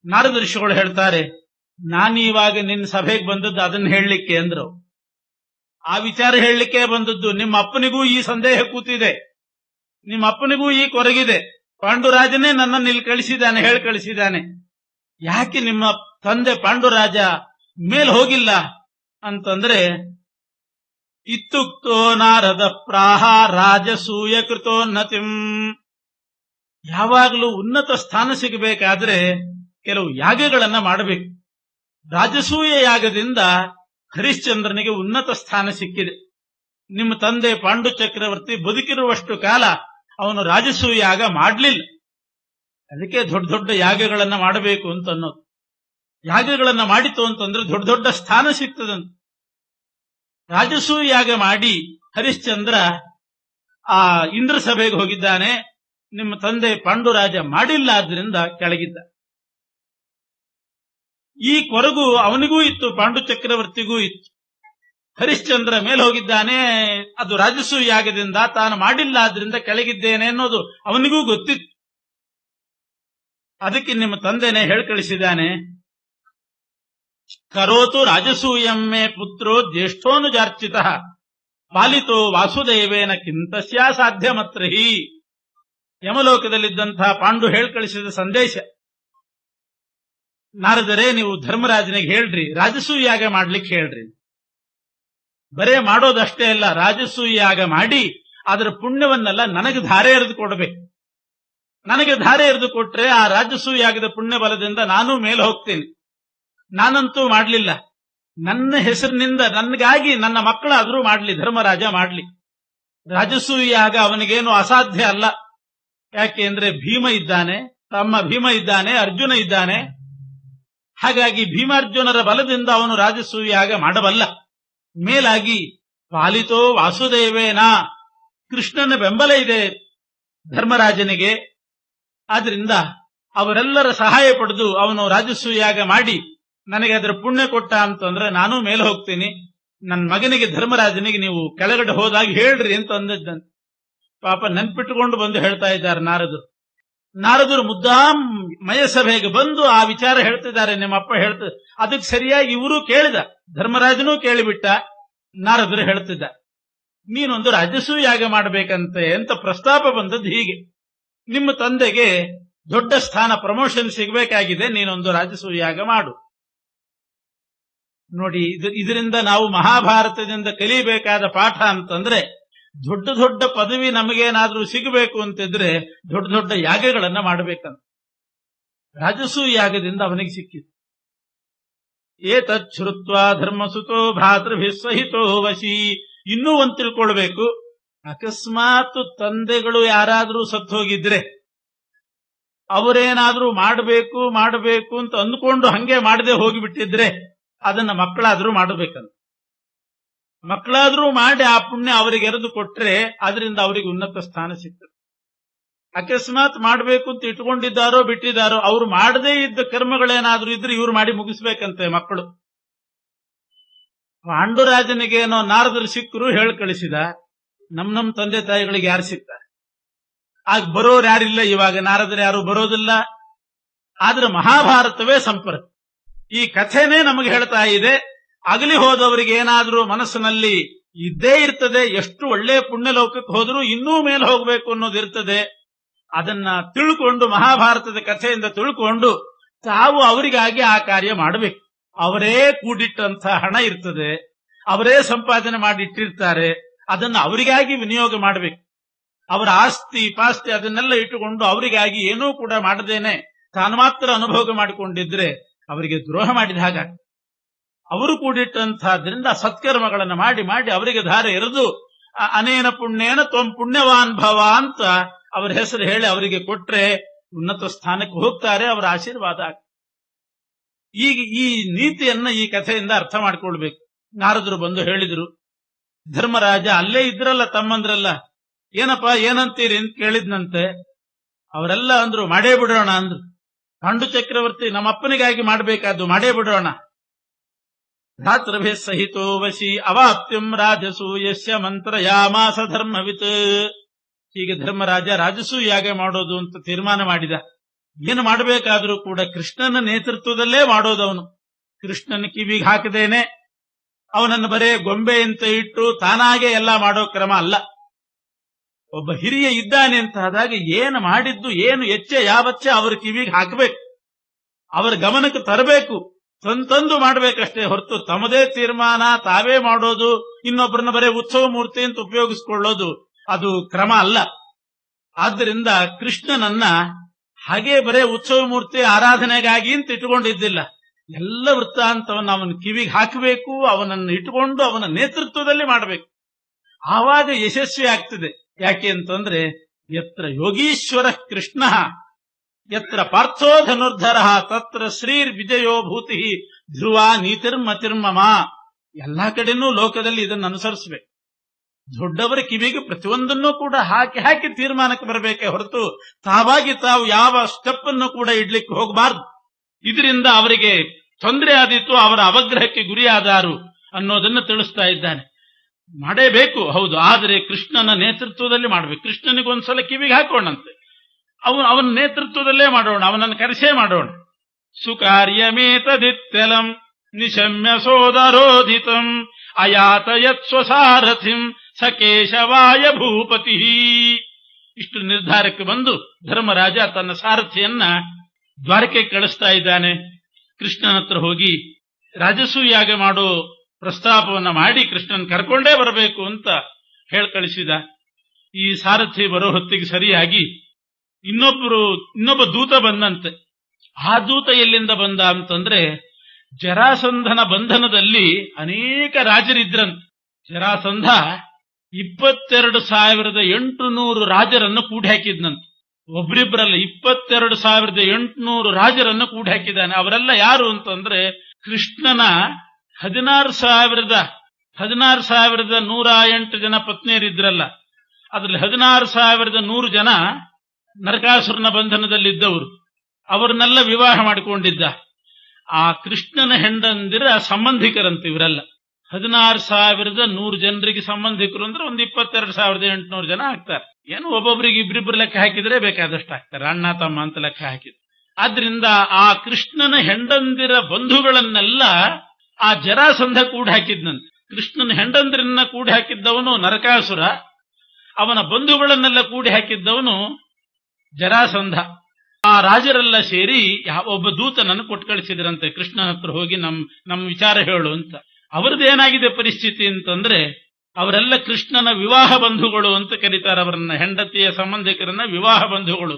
ನಾರದ ಋಷಿಗಳು ಹೇಳ್ತಾರೆ, ನಾನೀವಾಗ ನಿನ್ನ ಸಭೆಗೆ ಬಂದದ್ದು ಅದನ್ನ ಹೇಳಲಿಕ್ಕೆ ಅಂದ್ರು. ಆ ವಿಚಾರ ಹೇಳಲಿಕ್ಕೆ ಬಂದದ್ದು. ನಿಮ್ಮ ಅಪ್ಪನಿಗೂ ಈ ಸಂದೇಹ ಕೂತಿದೆ, ನಿಮ್ಮ ಅಪ್ಪನಿಗೂ ಈ ಕೊರಗಿದೆ. ಪಾಂಡುರಾಜನೇ ನನ್ನನ್ನು ಇಲ್ಲಿ ಕಳಿಸಿದ್ದಾನೆ, ಹೇಳಿ ಕಳಿಸಿದ್ದಾನೆ. ಯಾಕೆ ನಿಮ್ಮ ತಂದೆ ಪಾಂಡುರಾಜ ಮೇಲ್ ಹೋಗಿಲ್ಲ ಅಂತಂದ್ರೆ, ಇತ್ತುಕ್ತೋ ನಾರದ ಪ್ರಾಹ ರಾಜಸೂಯ ಕೃತೋನ್ನತಿಂ. ಯಾವಾಗಲೂ ಉನ್ನತ ಸ್ಥಾನ ಸಿಗಬೇಕಾದ್ರೆ ಕೆಲವು ಯಾಗಗಳನ್ನ ಮಾಡಬೇಕು. ರಾಜಸೂಯ ಯಾಗದಿಂದ ಹರಿಶ್ಚಂದ್ರನಿಗೆ ಉನ್ನತ ಸ್ಥಾನ ಸಿಕ್ಕಿದೆ. ನಿಮ್ಮ ತಂದೆ ಪಾಂಡು ಚಕ್ರವರ್ತಿ ಬದುಕಿರುವಷ್ಟು ಕಾಲ ಅವನು ರಾಜಸೂಯ ಯಾಗ ಮಾಡಲಿಲ್ಲ. ಅದಕ್ಕೆ ದೊಡ್ಡ ದೊಡ್ಡ ಯಾಗಗಳನ್ನ ಮಾಡಬೇಕು ಅಂತ ಅನ್ನೋದು. ಯಾಗಗಳನ್ನ ಮಾಡಿತು ಅಂತಂದ್ರೆ ದೊಡ್ಡ ದೊಡ್ಡ ಸ್ಥಾನ ಸಿಗ್ತದಂತ. ರಾಜಸೂಯ ಯಾಗ ಮಾಡಿ ಹರಿಶ್ಚಂದ್ರ ಆ ಇಂದ್ರ ಸಭೆಗೆ ಹೋಗಿದ್ದಾನೆ. ನಿಮ್ಮ ತಂದೆ ಪಾಂಡುರಾಜ ಮಾಡಿಲ್ಲ, ಆದ್ರಿಂದ ಕೆಳಗಿದ್ದ. ಈ ಕೊರಗು ಅವನಿಗೂ ಇತ್ತು, ಪಾಂಡು ಚಕ್ರವರ್ತಿಗೂ ಇತ್ತು. ಹರಿಶ್ಚಂದ್ರ ಮೇಲೆ ಹೋಗಿದ್ದಾನೆ, ಅದು ರಾಜಸೂಯ ಯಾಗದಿಂದ, ತಾನು ಮಾಡಿಲ್ಲ ಆದ್ರಿಂದ ಕೆಳಗಿದ್ದೇನೆ ಅನ್ನೋದು ಅವನಿಗೂ ಗೊತ್ತಿತ್ತು. ಅದಕ್ಕೆ ನಿಮ್ಮ ತಂದೆನೇ ಹೇಳಿ ಕಳಿಸಿದ್ದಾನೆ, ಕರೋತು ರಾಜಸೂಯಮ್ಮೆ ಪುತ್ರೋ ಜ್ಯೇಷ್ಠೋನುಜಾರ್ಚಿತ ಪಾಲಿತೋ ವಾಸುದೇವೇನ ಕಿಂತಸ್ಯಾ ಸಾಧ್ಯವತ್ರಹಿ. ಯಮಲೋಕದಲ್ಲಿದ್ದಂತಹ ಪಾಂಡು ಹೇಳಿ ಕಳಿಸಿದ ಸಂದೇಶ. ನಾರದರೇ, ನೀವು ಧರ್ಮರಾಜನಿಗೆ ಹೇಳ್ರಿ, ರಾಜಸೂಯ ಯಾಗ ಮಾಡ್ಲಿಕ್ಕೆ ಹೇಳ್ರಿ. ಬರೇ ಮಾಡೋದಷ್ಟೇ ಅಲ್ಲ, ರಾಜಸೂಯ ಯಾಗ ಮಾಡಿ ಅದರ ಪುಣ್ಯವನ್ನೆಲ್ಲ ನನಗೆ ಧಾರೆ ಎರೆದು ಕೊಡಬೇಕು. ನನಗೆ ಧಾರೆ ಎರೆದು ಕೊಟ್ರೆ ಆ ರಾಜಸೂಯ ಯಾಗದ ಪುಣ್ಯ ಬಲದಿಂದ ನಾನೂ ಮೇಲೆ ಹೋಗ್ತೀನಿ. ನಾನಂತೂ ಮಾಡ್ಲಿಲ್ಲ, ನನ್ನ ಹೆಸರಿನಿಂದ ನನಗಾಗಿ ನನ್ನ ಮಕ್ಕಳಾದ್ರೂ ಮಾಡ್ಲಿ, ಧರ್ಮರಾಜ ಮಾಡ್ಲಿ. ರಾಜಸೂಯ ಯಾಗ ಅವನಿಗೇನು ಅಸಾಧ್ಯ ಅಲ್ಲ. ಯಾಕೆ ಅಂದ್ರೆ ಭೀಮ ಇದ್ದಾನೆ, ತಮ್ಮ ಭೀಮ ಇದ್ದಾನೆ, ಅರ್ಜುನ ಇದ್ದಾನೆ. ಹಾಗಾಗಿ ಭೀಮಾರ್ಜುನರ ಬಲದಿಂದ ಅವನು ರಾಜಸೂಯ ಯಾಗ ಮಾಡಬಲ್ಲ. ಮೇಲಾಗಿ ಪಾಲಿತೋ ವಾಸುದೇವೇನ, ಕೃಷ್ಣನ ಬೆಂಬಲ ಇದೆ ಧರ್ಮರಾಜನಿಗೆ. ಆದ್ರಿಂದ ಅವರೆಲ್ಲರ ಸಹಾಯ ಪಡೆದು ಅವನು ರಾಜಸೂಯ ಯಾಗ ಮಾಡಿ ನನಗೆ ಅದರ ಪುಣ್ಯ ಕೊಟ್ಟ ಅಂತಂದ್ರೆ ನಾನೂ ಮೇಲೆ ಹೋಗ್ತೀನಿ. ನನ್ನ ಮಗನಿಗೆ ಧರ್ಮರಾಜನಿಗೆ ನೀವು ಕೆಳಗಡೆ ಹೋದಾಗ ಹೇಳ್ರಿ ಅಂತ ಅಂದಿದ್ದಂತೆ. ಪಾಪ ನೆನ್ಪಿಟ್ಟುಕೊಂಡು ಬಂದು ಹೇಳ್ತಾ ಇದ್ದಾರೆ ನಾರದರು. ನಾರದರು ಮುದ್ದಾಂ ಮಯಸಭೆಗೆ ಬಂದು ಆ ವಿಚಾರ ಹೇಳ್ತಿದ್ದಾರೆ. ನಿಮ್ಮಪ್ಪ ಹೇಳ್ತಿದ್ದ, ಅದಕ್ಕೆ ಸರಿಯಾಗಿ ಇವರು ಕೇಳಿದ, ಧರ್ಮರಾಜನೂ ಕೇಳಿಬಿಟ್ಟ. ನಾರದರು ಹೇಳ್ತಿದ್ದ, ನೀನೊಂದು ರಾಜಸೂಯ ಯಾಗ ಮಾಡಬೇಕಂತೆ ಅಂತ ಪ್ರಸ್ತಾಪ ಬಂದದ್ದು ಹೀಗೆ. ನಿಮ್ಮ ತಂದೆಗೆ ದೊಡ್ಡ ಸ್ಥಾನ, ಪ್ರಮೋಷನ್ ಸಿಗಬೇಕಾಗಿದೆ, ನೀನೊಂದು ರಾಜಸೂಯ ಯಾಗ ಮಾಡು. ನೋಡಿ, ಇದರಿಂದ ನಾವು ಮಹಾಭಾರತದಿಂದ ಕಲಿಯಬೇಕಾದ ಪಾಠ ಅಂತಂದ್ರೆ, ದೊಡ್ಡ ದೊಡ್ಡ ಪದವಿ ನಮಗೇನಾದ್ರೂ ಸಿಗಬೇಕು ಅಂತಿದ್ರೆ ದೊಡ್ಡ ದೊಡ್ಡ ಯಾಗಗಳನ್ನ ಮಾಡಬೇಕಂತ. ರಾಜಸೂಯ ಯಾಗದಿಂದ ಅವನಿಗೆ ಸಿಕ್ಕಿತು. ಏತತ್ ಶ್ರುತ್ವಾ ಧರ್ಮಸುತೋ ಭ್ರಾತೃಭಿಃ ಸಹಿತೋ ವಶಿ. ಇನ್ನೂ ಒಂದು ತಿಳ್ಕೊಳ್ಬೇಕು, ಅಕಸ್ಮಾತ್ ತಂದೆಗಳು ಯಾರಾದ್ರೂ ಸತ್ತು ಹೋಗಿದ್ರೆ, ಅವರೇನಾದ್ರೂ ಮಾಡಬೇಕು ಅಂತ ಅಂದ್ಕೊಂಡು ಹಂಗೆ ಮಾಡದೆ ಹೋಗಿಬಿಟ್ಟಿದ್ರೆ ಅದನ್ನ ಮಕ್ಕಳಾದ್ರೂ ಮಾಡಬೇಕಂತ. ಮಕ್ಕಳಾದ್ರೂ ಮಾಡಿ ಆ ಪುಣ್ಯ ಅವರಿಗೆ ಎರೆದು ಕೊಟ್ರೆ ಅದರಿಂದ ಅವರಿಗೆ ಉನ್ನತ ಸ್ಥಾನ ಸಿಗ್ತದೆ. ಅಕಸ್ಮಾತ್ ಮಾಡಬೇಕು ಅಂತ ಇಟ್ಕೊಂಡಿದ್ದಾರೋ ಬಿಟ್ಟಿದ್ದಾರೋ, ಅವ್ರು ಮಾಡದೇ ಇದ್ದ ಕರ್ಮಗಳೇನಾದ್ರೂ ಇದ್ರೆ ಇವ್ರು ಮಾಡಿ ಮುಗಿಸ್ಬೇಕಂತೆ ಮಕ್ಕಳು. ಪಾಂಡುರಾಜನಿಗೇನೋ ನಾರದರು ಸಿಕ್ಕರು ಹೇಳಿ ಕಳಿಸಿದ. ನಮ್ ತಂದೆ ತಾಯಿಗಳಿಗೆ ಯಾರು ಸಿಗ್ತಾರೆ? ಆಗ ಬರೋರು ಯಾರಿಲ್ಲ. ಇವಾಗ ನಾರದರು ಯಾರು ಬರೋದಿಲ್ಲ. ಆದ್ರೆ ಮಹಾಭಾರತವೇ ಸಂಪರ್ಕ. ಈ ಕಥೆನೇ ನಮಗೆ ಹೇಳ್ತಾ ಇದೆ, ಅಗಲಿ ಹೋದವರಿಗೆ ಏನಾದ್ರೂ ಮನಸ್ಸಿನಲ್ಲಿ ಇದ್ದೇ ಇರ್ತದೆ, ಎಷ್ಟು ಒಳ್ಳೆ ಪುಣ್ಯ ಲೋಕಕ್ಕೆ ಹೋದ್ರೂ ಇನ್ನೂ ಮೇಲೆ ಹೋಗ್ಬೇಕು ಅನ್ನೋದಿರ್ತದೆ. ಅದನ್ನ ತಿಳ್ಕೊಂಡು, ಮಹಾಭಾರತದ ಕಥೆಯಿಂದ ತಿಳ್ಕೊಂಡು ತಾವು ಅವರಿಗಾಗಿ ಆ ಕಾರ್ಯ ಮಾಡಬೇಕು. ಅವರೇ ಕೂಡಿಟ್ಟಂತ ಹಣ ಇರ್ತದೆ, ಅವರೇ ಸಂಪಾದನೆ ಮಾಡಿಟ್ಟಿರ್ತಾರೆ, ಅದನ್ನ ಅವರಿಗಾಗಿ ವಿನಿಯೋಗ ಮಾಡಬೇಕು. ಅವರ ಆಸ್ತಿ ಪಾಸ್ತಿ ಅದನ್ನೆಲ್ಲ ಇಟ್ಟುಕೊಂಡು ಅವರಿಗಾಗಿ ಏನೂ ಕೂಡ ಮಾಡದೇನೆ ತಾನು ಮಾತ್ರ ಅನುಭೋಗ ಮಾಡಿಕೊಂಡಿದ್ರೆ ಅವರಿಗೆ ದ್ರೋಹ ಮಾಡಿದ ಹಾಗ. ಅವರು ಕೂಡಿಟ್ಟಂತಹದ್ರಿಂದ ಸತ್ಕರ್ಮಗಳನ್ನು ಮಾಡಿ ಮಾಡಿ ಅವರಿಗೆ ಧಾರೆ ಎರೆದು ಅನೇನ ಪುಣ್ಯೇನ ತ್ವಂ ಪುಣ್ಯವಾನ್ ಭವ ಅಂತ ಅವರ ಹೆಸರು ಹೇಳಿ ಅವರಿಗೆ ಕೊಟ್ರೆ ಉನ್ನತ ಸ್ಥಾನಕ್ಕೆ ಹೋಗ್ತಾರೆ. ಅವರ ಆಶೀರ್ವಾದ. ಈಗ ಈ ನೀತಿಯನ್ನ ಈ ಕಥೆಯಿಂದ ಅರ್ಥ ಮಾಡ್ಕೊಳ್ಬೇಕು. ನಾರದರು ಬಂದು ಹೇಳಿದ್ರು, ಧರ್ಮರಾಜ ಅಲ್ಲೇ ಇದ್ರಲ್ಲ ತಮ್ಮಂದ್ರಲ್ಲ, ಏನಪ್ಪಾ ಏನಂತೀರಿ ಅಂತ ಕೇಳಿದ್ನಂತೆ. ಅವರೆಲ್ಲ ಅಂದ್ರು, ಮಾಡೇ ಬಿಡೋಣ ಅಂದ್ರು. ಪಾಂಡು ಚಕ್ರವರ್ತಿ ನಮ್ಮಪ್ಪನಿಗಾಗಿ ಮಾಡಬೇಕಾದ್ದು, ಮಾಡೇ ಬಿಡೋಣ. ಭ್ರಾತೃಭಿಃ ಸಹಿತೋ ವಶಿ ಅವಾಪ್ತ್ಯಂ ರಾಜಸೂಯಸ್ಯ ಮಂತ್ರಯಾಮಾಸ ಧರ್ಮವಿತ್. ಹೀಗೆ ಧರ್ಮರಾಜ ರಾಜಸೂಯ ಯಾಗ ಮಾಡೋದು ಅಂತ ತೀರ್ಮಾನ ಮಾಡಿದ. ಏನು ಮಾಡಬೇಕಾದ್ರೂ ಕೂಡ ಕೃಷ್ಣನ ನೇತೃತ್ವದಲ್ಲೇ ಮಾಡೋದವನು. ಕೃಷ್ಣನ ಕಿವಿಗೆ ಹಾಕದೇನೆ ಅವನನ್ನು ಬರೇ ಗೊಂಬೆ ಅಂತ ಇಟ್ಟು ತಾನಾಗೆ ಎಲ್ಲ ಮಾಡೋ ಕ್ರಮ ಅಲ್ಲ. ಒಬ್ಬ ಹಿರಿಯ ಇದ್ದಾನೆ ಅಂತ ಆದಾಗ ಏನು ಮಾಡಿದ್ದು ಏನು ಎಚ್ಚೆ ಯಾವಚ್ಚೆ ಅವರ ಕಿವಿಗೆ ಹಾಕಬೇಕು, ಅವರ ಗಮನಕ್ಕೆ ತರಬೇಕು, ತಂದು ಮಾಡಬೇಕಷ್ಟೇ ಹೊರತು ತಮ್ಮದೇ ತೀರ್ಮಾನ ತಾವೇ ಮಾಡೋದು, ಇನ್ನೊಬ್ಬರನ್ನ ಬರೇ ಉತ್ಸವ ಮೂರ್ತಿ ಅಂತ ಉಪಯೋಗಿಸಿಕೊಳ್ಳೋದು ಅದು ಕ್ರಮ ಅಲ್ಲ. ಆದ್ದರಿಂದ ಕೃಷ್ಣನನ್ನ ಹಾಗೆ ಬರೇ ಉತ್ಸವ ಮೂರ್ತಿ ಆರಾಧನೆಗಾಗಿ ಅಂತ ಇಟ್ಟುಕೊಂಡಿದ್ದಿಲ್ಲ. ಎಲ್ಲ ವೃತ್ತಾಂತವನ್ನು ಅವನ ಕಿವಿಗೆ ಹಾಕಬೇಕು, ಅವನನ್ನು ಇಟ್ಟುಕೊಂಡು ಅವನ ನೇತೃತ್ವದಲ್ಲಿ ಮಾಡಬೇಕು. ಆವಾಗ ಯಶಸ್ವಿ ಆಗ್ತದೆ. ಯಾಕೆ ಅಂತಂದ್ರೆ ಯತ್ರ ಯೋಗೀಶ್ವರ ಕೃಷ್ಣ ಯತ್ರ ಪಾರ್ಥೋ ಧನುರ್ಧರ ತತ್ರ ಶ್ರೀರ್ ವಿಜಯೋ ಭೂತಿ ಧ್ರುವ ನೀತಿರ್ಮತಿರ್ಮಮ. ಎಲ್ಲಾ ಕಡೆನೂ ಲೋಕದಲ್ಲಿ ಇದನ್ನು ಅನುಸರಿಸಬೇಕು. ದೊಡ್ಡವರ ಕಿವಿಗೆ ಪ್ರತಿಯೊಂದನ್ನೂ ಕೂಡ ಹಾಕಿ ತೀರ್ಮಾನಕ್ಕೆ ಬರಬೇಕೆ ಹೊರತು ತಾವಾಗಿ ತಾವು ಯಾವ ಸ್ಟೆಪ್ ಅನ್ನು ಕೂಡ ಇಡ್ಲಿಕ್ಕೆ ಹೋಗಬಾರ್ದು. ಇದರಿಂದ ಅವರಿಗೆ ತೊಂದರೆ ಆದೀತು, ಅವರ ಅವಗ್ರಹಕ್ಕೆ ಗುರಿಯಾದಾರು ಅನ್ನೋದನ್ನು ತಿಳಿಸ್ತಾ ಇದ್ದಾನೆ. ಮಾಡೇಬೇಕು ಹೌದು, ಆದರೆ ಕೃಷ್ಣನ ನೇತೃತ್ವದಲ್ಲಿ ಮಾಡಬೇಕು. ಕೃಷ್ಣನಿಗೊಂದ್ಸಲ ಕಿವಿಗೆ ಹಾಕೋಣಂತೆ, ಅವನ ನೇತೃತ್ವದಲ್ಲೇ ಮಾಡೋಣ, ಅವನನ್ನು ಕರೆಸೇ ಮಾಡೋಣ. ಸುಕಾರ್ಯಮೇತದಿತ್ಯಲಂ ನಿಶಮ್ಯ ಸೋದರೋಧಿತಂ ಅಯಾತಯತ್ ಸ್ವಸಾರಥಿಂ ಸಕೇಶವಾಯ ಭೂಪತಿ. ಇಷ್ಟು ನಿರ್ಧಾರಕ್ಕೆ ಬಂದು ಧರ್ಮರಾಜ ತನ್ನ ಸಾರಥಿಯನ್ನ ದ್ವಾರಕೆ ಕಳಿಸ್ತಾ ಇದ್ದಾನೆ. ಕೃಷ್ಣನ ಹತ್ರ ಹೋಗಿ ರಾಜಸೂಯಾಗ ಮಾಡೋ ಪ್ರಸ್ತಾಪವನ್ನ ಮಾಡಿ ಕೃಷ್ಣನ್ ಕರ್ಕೊಂಡೇ ಬರಬೇಕು ಅಂತ ಕಳಿಸಿದ. ಈ ಸಾರಥಿ ಬರೋ ಹೊತ್ತಿಗೆ ಸರಿಯಾಗಿ ಇನ್ನೊಬ್ಬ ದೂತ ಬಂದಂತೆ. ಆ ದೂತ ಎಲ್ಲಿಂದ ಬಂದ ಅಂತಂದ್ರೆ ಜರಾಸಂಧನ ಬಂಧನದಲ್ಲಿ ಅನೇಕ ರಾಜರಿದ್ರಂತೆ. ಜರಾಸಂಧ 22,800 ರಾಜರನ್ನು ಕೂಡಿ ಹಾಕಿದ್ನಂತೆ. ಒಬ್ರಿಬ್ಬರಲ್ಲ, 22,800 ರಾಜರನ್ನು ಕೂಡಿ ಹಾಕಿದ್ದಾನೆ. ಅವರೆಲ್ಲ ಯಾರು ಅಂತಂದ್ರೆ ಕೃಷ್ಣನ 16,108 ಜನ ಪತ್ನಿಯರಿದ್ರಲ್ಲ, ಅದ್ರಲ್ಲಿ 16,100 ಜನ ನರಕಾಸುರನ ಬಂಧನದಲ್ಲಿದ್ದವರು. ಅವರನ್ನೆಲ್ಲ ವಿವಾಹ ಮಾಡಿಕೊಂಡಿದ್ದ. ಆ ಕೃಷ್ಣನ ಹೆಂಡಂದಿರ ಸಂಬಂಧಿಕರಂತೆ ಇವರೆಲ್ಲ. 16,100 ಜನರಿಗೆ ಸಂಬಂಧಿಕರು ಅಂದ್ರೆ ಒಂದು 22,800 ಜನ ಆಗ್ತಾರೆ. ಏನು ಒಬ್ಬೊಬ್ಬರಿಗೆ ಇಬ್ರಿಬ್ರು ಲೆಕ್ಕ ಹಾಕಿದ್ರೆ ಬೇಕಾದಷ್ಟು ಆಗ್ತಾರೆ, ಅಣ್ಣ ತಮ್ಮ ಅಂತ ಲೆಕ್ಕ ಹಾಕಿದ್ರು. ಆದ್ರಿಂದ ಆ ಕೃಷ್ಣನ ಹೆಂಡಂದಿರ ಬಂಧುಗಳನ್ನೆಲ್ಲ ಆ ಜರಾಸಂಧ ಕೂಡಿ ಹಾಕಿದ್ನಂತೆ. ಕೃಷ್ಣನ ಹೆಂಡಂದಿರನ್ನ ಕೂಡಿ ಹಾಕಿದ್ದವನು ನರಕಾಸುರ, ಅವನ ಬಂಧುಗಳನ್ನೆಲ್ಲ ಕೂಡಿ ಹಾಕಿದ್ದವನು ಜರಾಸಂಧ. ಆ ರಾಜರೆಲ್ಲ ಸೇರಿ ಒಬ್ಬ ದೂತನನ್ನು ಕೊಟ್ಟು ಕಳಿಸಿದ್ರಂತೆ, ಕೃಷ್ಣನ ಹತ್ರ ಹೋಗಿ ನಮ್ ವಿಚಾರ ಹೇಳು ಅಂತ. ಅವರದ್ದೇನಾಗಿದೆ ಪರಿಸ್ಥಿತಿ ಅಂತಂದ್ರೆ ಅವರೆಲ್ಲ ಕೃಷ್ಣನ ವಿವಾಹ ಬಂಧುಗಳು ಅಂತ ಕರೀತಾರೆ. ಅವರನ್ನ ಹೆಂಡತಿಯ ಸಂಬಂಧಿಕರನ್ನ ವಿವಾಹ ಬಂಧುಗಳು.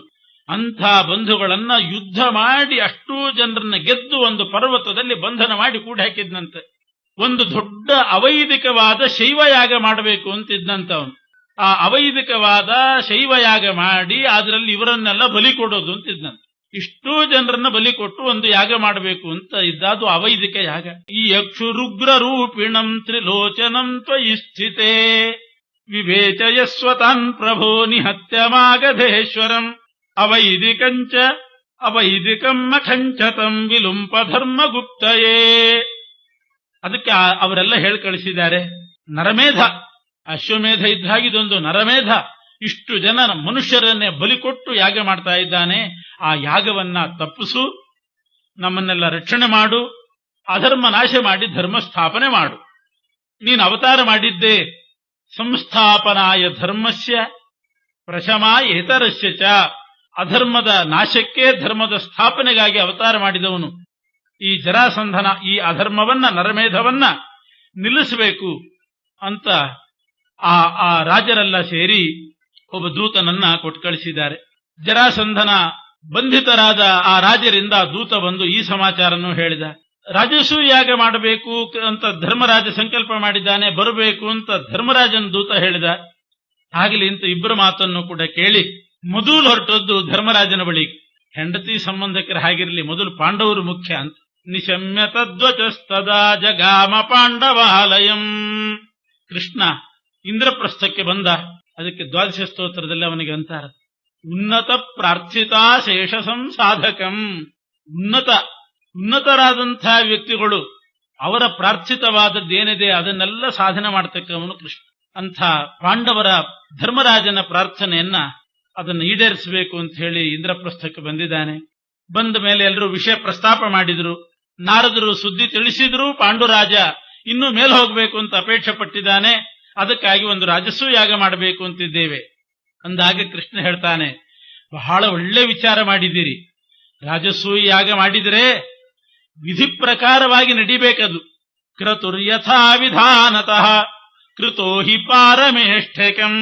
ಅಂಥ ಬಂಧುಗಳನ್ನ ಯುದ್ಧ ಮಾಡಿ ಅಷ್ಟೂ ಜನರನ್ನ ಗೆದ್ದು ಒಂದು ಪರ್ವತದಲ್ಲಿ ಬಂಧನ ಮಾಡಿ ಕೂಡಿ ಹಾಕಿದ್ನಂತೆ. ಒಂದು ದೊಡ್ಡ ಅವೈದಿಕವಾದ ಶೈವಯಾಗ ಮಾಡಬೇಕು ಅಂತಿದ್ದಂತ ಅವನು. ಆ ಅವೈದಿಕವಾದ ಶೈವಯಾಗ ಮಾಡಿ ಅದರಲ್ಲಿ ಇವರನ್ನೆಲ್ಲ ಬಲಿ ಕೊಡೋದು ಅಂತಿದ್ದಂತೆ. ಇಷ್ಟೂ ಜನರನ್ನ ಬಲಿ ಕೊಟ್ಟು ಒಂದು ಯಾಗ ಮಾಡಬೇಕು ಅಂತ ಇದ್ದಾದು ಅವೈದಿಕ ಯಾಗ. ಈ ಯಕ್ಷುರುಗ್ರ ರೂಪಿಣಂ ತ್ರಿಲೋಚನಂ ತ್ವಯಿ ಸ್ಥಿತೇ ವಿವೇಚಯಸ್ವತಾನ್ ಪ್ರಭೋ ನಿಹತ್ಯಮಾಗಧೇಶ್ವರಂ ಅವೈದಿಕಂಚ ಅವೈದಿಕಂ ಮಖಂಚತಂ ವಿಲುಂಪ ಧರ್ಮಗುಪ್ತಯೇ. ಅದಕ್ಕೆ ಅವರೆಲ್ಲ ಕಳಿಸಿದ್ದಾರೆ. ನರಮೇಧ, ಅಶ್ವಮೇಧ ಇದ್ದ ಹಾಗಿದೊಂದು ನರಮೇಧ ಇಷ್ಟು ಜನ ಮನುಷ್ಯರನ್ನೇ ಬಲಿ ಕೊಟ್ಟು ಯಾಗ ಮಾಡ್ತಾ ಇದ್ದಾನೆ. ಆ ಯಾಗವನ್ನ ತಪ್ಪಿಸು, ನಮ್ಮನ್ನೆಲ್ಲ ರಕ್ಷಣೆ ಮಾಡು, ಅಧರ್ಮ ನಾಶ ಮಾಡಿ ಧರ್ಮ ಸ್ಥಾಪನೆ ಮಾಡು. ನೀನು ಅವತಾರ ಮಾಡಿದ್ದೇ ಸಂಸ್ಥಾಪನಾಯ ಧರ್ಮಸ್ಯ ಪ್ರಶಮಾಯೇತರಸ್ಯ ಚ, ಅಧರ್ಮದ ನಾಶಕ್ಕೆ ಧರ್ಮದ ಸ್ಥಾಪನೆಗಾಗಿ ಅವತಾರ ಮಾಡಿದವನು. ಈ ಜರಾಸಂಧನ ಈ ಅಧರ್ಮವನ್ನ ನರಮೇಧವನ್ನ ನಿಲ್ಲಿಸಬೇಕು ಅಂತ ಆ ರಾಜರೆಲ್ಲ ಸೇರಿ ಒಬ್ಬ ದೂತನನ್ನ ಕೊಟ್ಟು ಕಳಿಸಿದ್ದಾರೆ. ಜರಾಸಂಧನ ಬಂಧಿತರಾದ ಆ ರಾಜರಿಂದ ದೂತ ಬಂದು ಈ ಸಮಾಚಾರನೂ ಹೇಳಿದ. ರಾಜಸೂಯಾಗ ಮಾಡಬೇಕು ಅಂತ ಧರ್ಮರಾಜ ಸಂಕಲ್ಪ ಮಾಡಿದ್ದಾನೆ, ಬರಬೇಕು ಅಂತ ಧರ್ಮರಾಜನ ದೂತ ಹೇಳಿದ. ಆಗಲಿ ಅಂತ ಇಬ್ಬರ ಮಾತನ್ನು ಕೂಡ ಕೇಳಿ ಮೊದಲು ಹೊರಟದ್ದು ಧರ್ಮರಾಜನ ಬಳಿ. ಹೆಂಡತಿ ಸಂಬಂಧಿಕರ ಹಾಗಿರಲಿ, ಮೊದಲು ಪಾಂಡವರು ಮುಖ್ಯ ಅಂತ. ನಿಶಮ್ಯ ತದ್ವಚಸ್ತದಾ ಜಗಾಮ ಪಾಂಡವಾಲಯಂ. ಕೃಷ್ಣ ಇಂದ್ರಪ್ರಸ್ಥಕ್ಕೆ ಬಂದ. ಅದಕ್ಕೆ ದ್ವಾದಶ ಸ್ತೋತ್ರದಲ್ಲಿ ಅವನಿಗೆ ಅಂತಾರೆ, ಉನ್ನತ ಪ್ರಾರ್ಥಿತಾ ಶೇಷ ಸಂಸಾಧಕಂ. ಉನ್ನತರಾದಂತಹ ವ್ಯಕ್ತಿಗಳು ಅವರ ಪ್ರಾರ್ಥಿತವಾದದ್ದೇನಿದೆ ಅದನ್ನೆಲ್ಲ ಸಾಧನೆ ಮಾಡತಕ್ಕವನು ಕೃಷ್ಣ. ಅಂಥ ಪಾಂಡವರ ಧರ್ಮರಾಜನ ಪ್ರಾರ್ಥನೆಯನ್ನ ಅದನ್ನು ಈಡೇರಿಸಬೇಕು ಅಂತ ಹೇಳಿ ಇಂದ್ರಪ್ರಸ್ಥಕ್ಕೆ ಬಂದಿದ್ದಾನೆ. ಬಂದ ಮೇಲೆ ಎಲ್ಲರೂ ವಿಷಯ ಪ್ರಸ್ತಾಪ ಮಾಡಿದ್ರು. ನಾರದರು ಸುದ್ದಿ ತಿಳಿಸಿದ್ರು, ಪಾಂಡುರಾಜ ಇನ್ನೂ ಮೇಲೆ ಹೋಗಬೇಕು ಅಂತ ಅಪೇಕ್ಷೆ ಪಟ್ಟಿದ್ದಾನೆ, ಅದಕ್ಕಾಗಿ ಒಂದು ರಾಜಸೂಯ ಯಾಗ ಮಾಡಬೇಕು ಅಂತಿದ್ದೇವೆ ಅಂದಾಗ ಕೃಷ್ಣ ಹೇಳ್ತಾನೆ, ಬಹಳ ಒಳ್ಳೆ ವಿಚಾರ ಮಾಡಿದ್ದೀರಿ. ರಾಜಸೂಯ ಯಾಗ ಮಾಡಿದರೆ ವಿಧಿ ಪ್ರಕಾರವಾಗಿ ನಡಿಬೇಕದು. ಕ್ರತುರ್ಯಥಾ ವಿಧಾನತಃ ಕೃತೋ ಹಿ ಪಾರಮೇಷ್ಠಕಂ.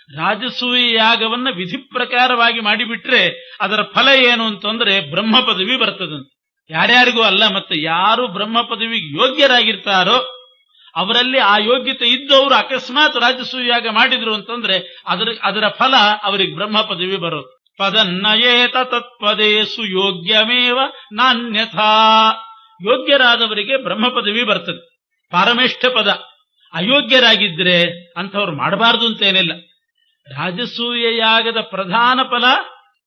ರಾಜಸೂಯ ಯಾಗವನ್ನ ವಿಧಿ ಪ್ರಕಾರವಾಗಿ ಮಾಡಿಬಿಟ್ರೆ ಅದರ ಫಲ ಏನು ಅಂತಂದ್ರೆ ಬ್ರಹ್ಮ ಪದವಿ ಬರ್ತದಂತೆ. ಯಾರ್ಯಾರಿಗೂ ಅಲ್ಲ, ಮತ್ತೆ ಯಾರು ಬ್ರಹ್ಮ ಪದವಿಗೆ ಯೋಗ್ಯರಾಗಿರ್ತಾರೋ ಅವರಲ್ಲಿ ಆ ಯೋಗ್ಯತೆ ಇದ್ದವರು ಅಕಸ್ಮಾತ್ ರಾಜಸೂಯ ಯಾಗ ಮಾಡಿದ್ರು ಅಂತಂದ್ರೆ ಅದರ ಫಲ ಅವರಿಗೆ ಬ್ರಹ್ಮ ಪದವಿ ಬರೋದು. ಪದನ್ನಯೇತ ತತ್ಪದೇ ಸುಯೋಗ್ಯಮೇವ ನಾನ್ಯಥಾ. ಯೋಗ್ಯರಾದವರಿಗೆ ಬ್ರಹ್ಮ ಪದವಿ ಬರ್ತದೆ, ಪಾರಮೇಷ್ಠ ಪದ. ಅಯೋಗ್ಯರಾಗಿದ್ರೆ ಅಂಥವ್ರು ಮಾಡಬಾರದು ಅಂತೇನಿಲ್ಲ. ರಾಜಸೂಯ ಯಾಗದ ಪ್ರಧಾನ ಫಲ